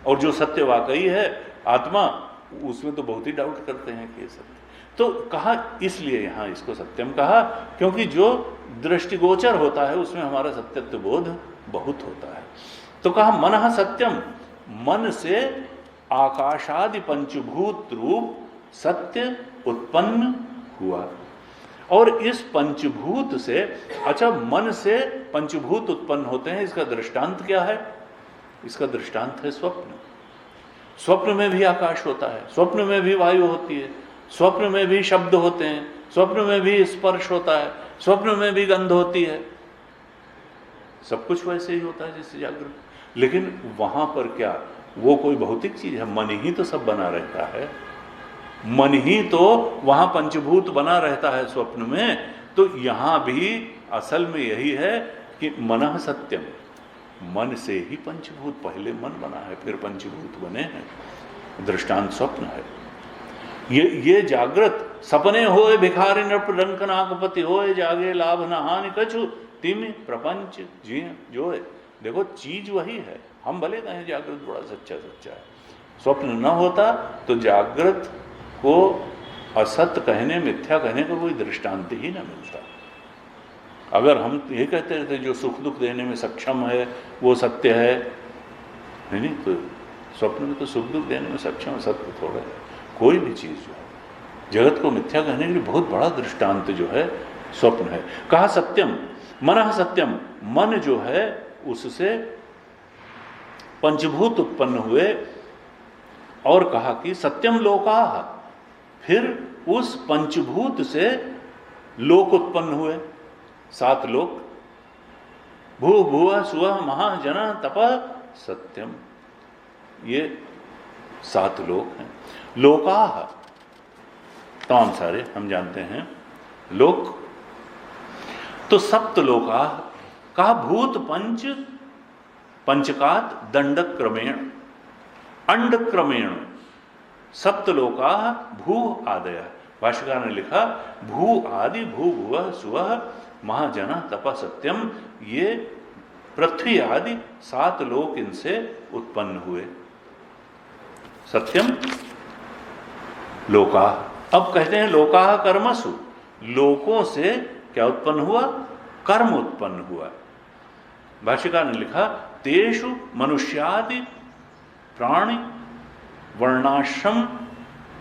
और जो सत्य वाकई है आत्मा, उसमें तो बहुत ही डाउट करते हैं कि ये सत्य। तो कहा, इसलिए यहाँ इसको सत्यम कहा, क्योंकि जो दृष्टिगोचर होता है उसमें हमारा सत्यत्व बोध बहुत होता है। तो कहा मनः सत्यम, मन से आकाशादि पंचभूत रूप सत्य उत्पन्न हुआ। और इस पंचभूत से, अच्छा मन से पंचभूत उत्पन्न होते हैं, इसका दृष्टांत क्या है? इसका दृष्टांत है स्वप्न। स्वप्न में भी आकाश होता है, स्वप्न में भी वायु होती है, स्वप्न में भी शब्द होते हैं, स्वप्न में भी स्पर्श होता है, स्वप्न में भी गंध होती है, सब कुछ वैसे ही होता है जैसे जागृत। लेकिन वहां पर क्या वो कोई भौतिक चीज है? मन ही तो सब बना रहता है, मन ही तो वहां पंचभूत बना रहता है स्वप्न में। तो यहां भी असल में यही है कि मनः सत्यम, मन से ही पंचभूत, पहले मन बना है फिर पंचभूत बने हैं। दृष्टांत स्वप्न है। ये जागृत सपने होए भिखारी नृप रंक नागपति होए, जागे लाभ न हानि कछु तिमि प्रपंच जी जो है। देखो चीज वही है, हम भले कहें जागृत बड़ा सच्चा सच्चा है, स्वप्न न होता तो जागृत को असत कहने, मिथ्या कहने का कोई दृष्टांत ही न मिलता। अगर हम ये कहते रहते जो सुख दुख देने में सक्षम है वो सत्य है, नहीं तो स्वप्न में तो सुख दुख देने में सक्षम सत्य थोड़ा है। कोई भी चीज जो है जगत को मिथ्या कहने के लिए बहुत बड़ा दृष्टांत जो है स्वप्न है। कहा सत्यम, मनः सत्यम, मन जो है उससे पंचभूत उत्पन्न हुए। और कहा कि सत्यम लोकाः, फिर उस पंचभूत से लोक उत्पन्न हुए, 7 लोक। भू भुव सुवः महाजन तपः सत्यम, ये 7 लोक हैं। लोकाः तमाम सारे हम जानते हैं लोक। तो सप्त लोकाः कहा भूत पंच, पंचकात दंड क्रमेण अंड क्रमेण सप्त लोकाः भू आदय। भाष्यकार ने लिखा भू आदि भू भुवः सुवः महाजन तपः सत्यम, ये पृथ्वी आदि 7 लोक इनसे उत्पन्न हुए। सत्यम लोकाः। अब कहते हैं लोकाः कर्मसु, लोकों से क्या उत्पन्न हुआ? कर्म उत्पन्न हुआ। भाष्यकार ने लिखा तेषु मनुष्यादि प्राणि वर्णाश्रम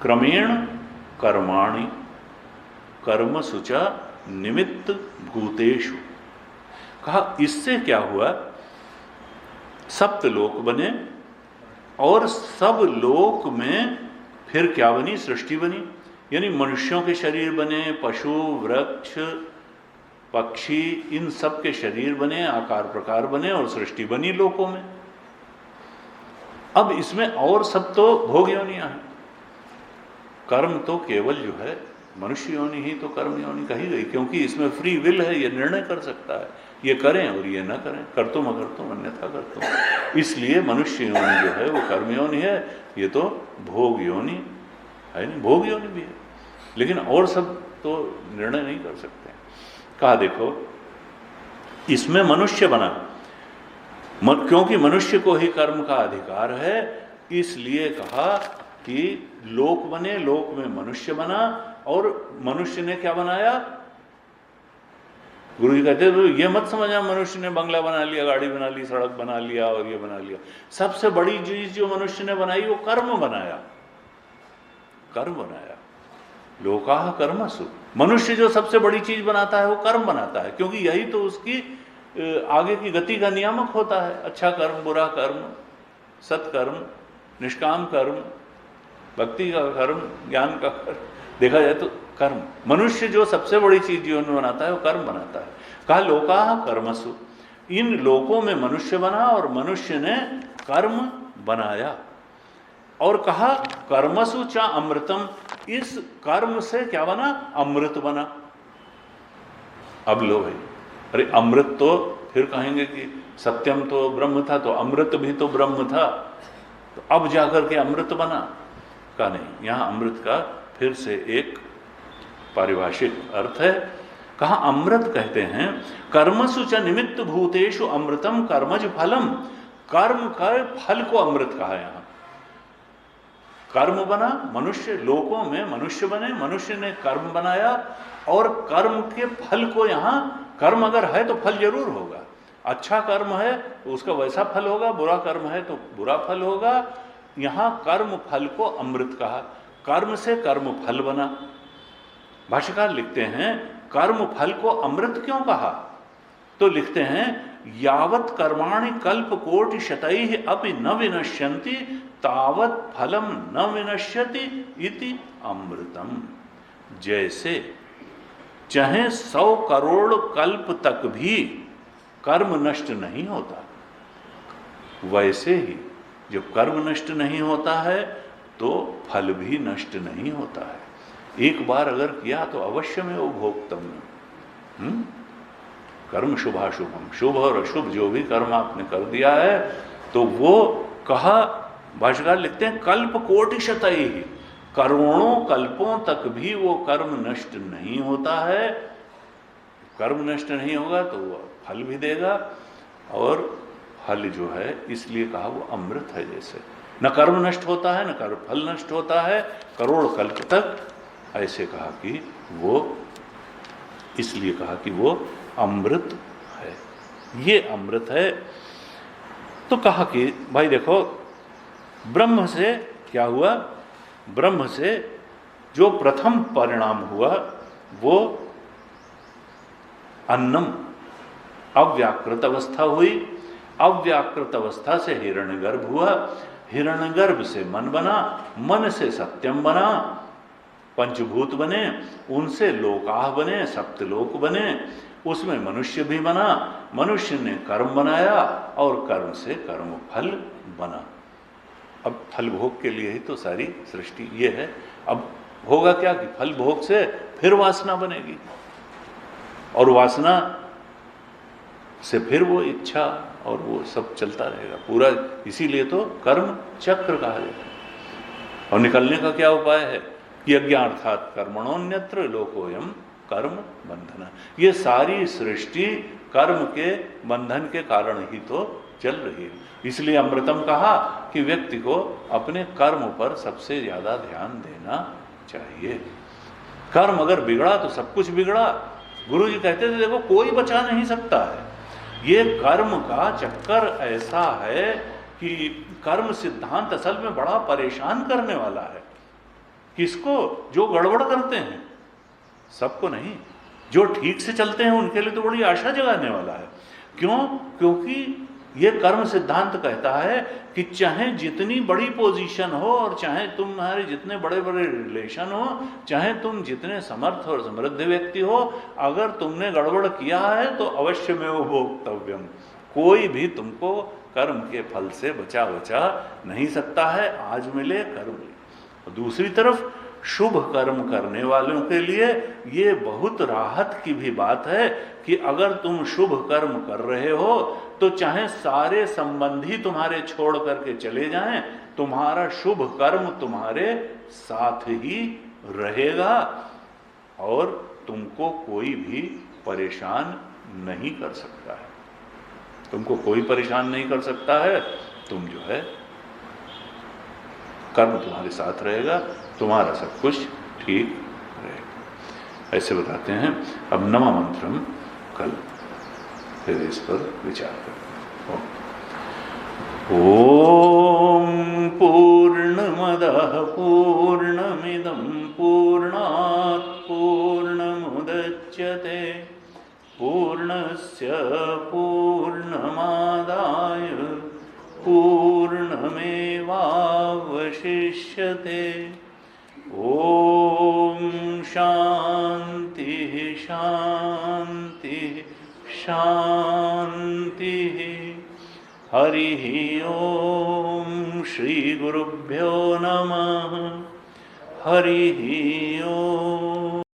क्रमेण कर्माणि कर्मसु च निमित्त भूतेषु। कहा इससे क्या हुआ? सप्त लोक बने और सब लोक में फिर क्या बनी? सृष्टि बनी। यानी मनुष्यों के शरीर बने, पशु वृक्ष पक्षी इन सब के शरीर बने, आकार प्रकार बने और सृष्टि बनी लोकों में। अब इसमें और सब तो भोग योनियां हैं, कर्म तो केवल जो है मनुष्य योनि ही तो कर्म योनि कही गई, क्योंकि इसमें फ्री विल है, ये निर्णय कर सकता है ये करें और ये न करें, कर तुम अगर तुम अन्यथा कर तुम। इसलिए मनुष्य योनि जो है वो कर्म योनि है, ये तो भोग योनि है नहीं, भोग योनि भी है, लेकिन और सब तो निर्णय नहीं कर सकते। कहा देखो इसमें मनुष्य बना, क्योंकि मनुष्य को ही कर्म का अधिकार है, इसलिए कहा कि लोक बने, लोक में मनुष्य बना। और मनुष्य ने क्या बनाया? गुरु जी कहते तो ये मत समझना मनुष्य ने बंगला बना लिया, गाड़ी बना ली, सड़क बना लिया और ये बना लिया। सबसे बड़ी चीज जो मनुष्य ने बनाई वो कर्म बनाया, कर्म बनाया। लोकाः कर्मसु, मनुष्य जो सबसे बड़ी चीज बनाता है वो कर्म बनाता है, क्योंकि यही तो उसकी आगे की गति का नियामक होता है। अच्छा कर्म, बुरा कर्म, सत्कर्म, निष्काम कर्म, भक्ति का कर्म, ज्ञान का कर्म, देखा जाए तो कर्म। मनुष्य जो सबसे बड़ी चीज जीवन में बनाता है वो कर्म बनाता है। कहा लोकाः कर्मसु, इन लोकों में मनुष्य बना और मनुष्य ने कर्म बनाया। और कहा कर्मसु च अमृतम, इस कर्म से क्या बना? अमृत बना। अब लो भाई, अरे अमृत तो फिर कहेंगे कि सत्यम तो ब्रह्म था, तो अमृत भी तो ब्रह्म था, तो अब जाकर के अमृत बना। का नहीं, यहां अमृत का फिर से एक पारिभाषिक अर्थ है। कहा अमृत कहते हैं कर्मसु च निमित्त भूतेषु अमृतम कर्मज फलम, कर्म का फल को अमृत कहा यहां। कर्म बना, मनुष्य लोकों में मनुष्य बने, मनुष्य ने कर्म बनाया और कर्म के फल को यहां, कर्म अगर है तो फल जरूर होगा। अच्छा कर्म है तो उसका वैसा फल होगा, बुरा कर्म है तो बुरा फल होगा। यहां कर्म फल को अमृत कहा, कर्म से कर्म फल बना। भाष्यकार लिखते हैं कर्म फल को अमृत क्यों कहा, तो लिखते हैं यावत कर्माणि कल्प कोटि शतैः अपि न विनश्यन्ति तावत फलम न विनश्यति इति अमृतम। जैसे चाहे 100 करोड़ कल्प तक भी कर्म नष्ट नहीं होता, वैसे ही जब कर्म नष्ट नहीं होता है तो फल भी नष्ट नहीं होता है। एक बार अगर किया तो अवश्य में वो भोक्तव्य। कर्म शुभाशुभम, शुभ और अशुभ जो भी कर्म आपने कर दिया है तो वो कहा, भाष्यकार लिखते हैं कल्प कोटि शतैः, करोड़ों कल्पों तक भी वो कर्म नष्ट नहीं होता है। कर्म नष्ट नहीं होगा तो वो फल भी देगा, और फल जो है इसलिए कहा वो अमृत है। जैसे न कर्म नष्ट होता है न कर्म फल नष्ट होता है करोड़ कल्प तक, ऐसे कहा कि वो, इसलिए कहा कि वो अमृत है, ये अमृत है। तो कहा कि भाई देखो ब्रह्म से क्या हुआ, ब्रह्म से जो प्रथम परिणाम हुआ वो अन्नम, अव्याकृत अवस्था हुई, अव्याकृत अवस्था से हिरण्यगर्भ हुआ, हिरण्यगर्भ से मन बना, मन से सत्यम बना, पंचभूत बने, उनसे लोकाह बने, सप्तलोक बने, उसमें मनुष्य भी बना, मनुष्य ने कर्म बनाया और कर्म से कर्म फल बना। अब फल भोग के लिए ही तो सारी सृष्टि ये है। अब होगा क्या कि फल भोग से फिर वासना बनेगी, और वासना से फिर वो इच्छा और वो सब चलता रहेगा पूरा। इसीलिए तो कर्म चक्र कहा जाता है। और निकलने का क्या उपाय है, यज्ञ अर्थात कर्मणोन्यत्र लोकोयम कर्म बंधन। ये सारी सृष्टि कर्म के बंधन के कारण ही तो चल रही है। इसलिए अमृतम कहा कि व्यक्ति को अपने कर्म पर सबसे ज्यादा ध्यान देना चाहिए। कर्म अगर बिगड़ा तो सब कुछ बिगड़ा। गुरु जी कहते थे देखो कोई बचा नहीं सकता है। ये कर्म का चक्कर ऐसा है कि कर्म सिद्धांत असल में बड़ा परेशान करने वाला है। किसको, जो गड़बड़ करते हैं, सबको नहीं। जो ठीक से चलते हैं उनके लिए तो बड़ी आशा जगाने वाला है। क्यों? क्योंकि ये कर्म सिद्धांत कहता है कि चाहे जितनी बड़ी पोजीशन हो और चाहे तुम्हारे जितने बड़े बड़े रिलेशन हो, चाहे तुम जितने समर्थ और समृद्ध व्यक्ति हो, अगर तुमने गड़बड़ किया है तो अवश्य में वो भोक्तव्यम। कोई भी तुमको कर्म के फल से बचा नहीं सकता है, आज मिले कर्म मिले। दूसरी तरफ शुभ कर्म करने वालों के लिए ये बहुत राहत की भी बात है कि अगर तुम शुभ कर्म कर रहे हो तो चाहे सारे संबंधी तुम्हारे छोड़ करके चले जाएं, तुम्हारा शुभ कर्म तुम्हारे साथ ही रहेगा और तुमको कोई भी परेशान नहीं कर सकता है। तुमको कोई परेशान नहीं कर सकता है। तुम जो है कर्म तुम्हारे साथ रहेगा, तुम्हारा सब कुछ ठीक रहेगा। ऐसे बताते हैं। अब नवा मंत्रम कल फिर इस पर विचार करें। ओम पूर्णमदः पूर्णमिदं पूर्णात् पूर्णमुदच्यते पूर्णस्य पूर्णमादाय पूर्णमेवावशिष्यते। ओम शांति शांति शांति। हरि ओम श्री गुरुभ्यो नमः। हरि ओम।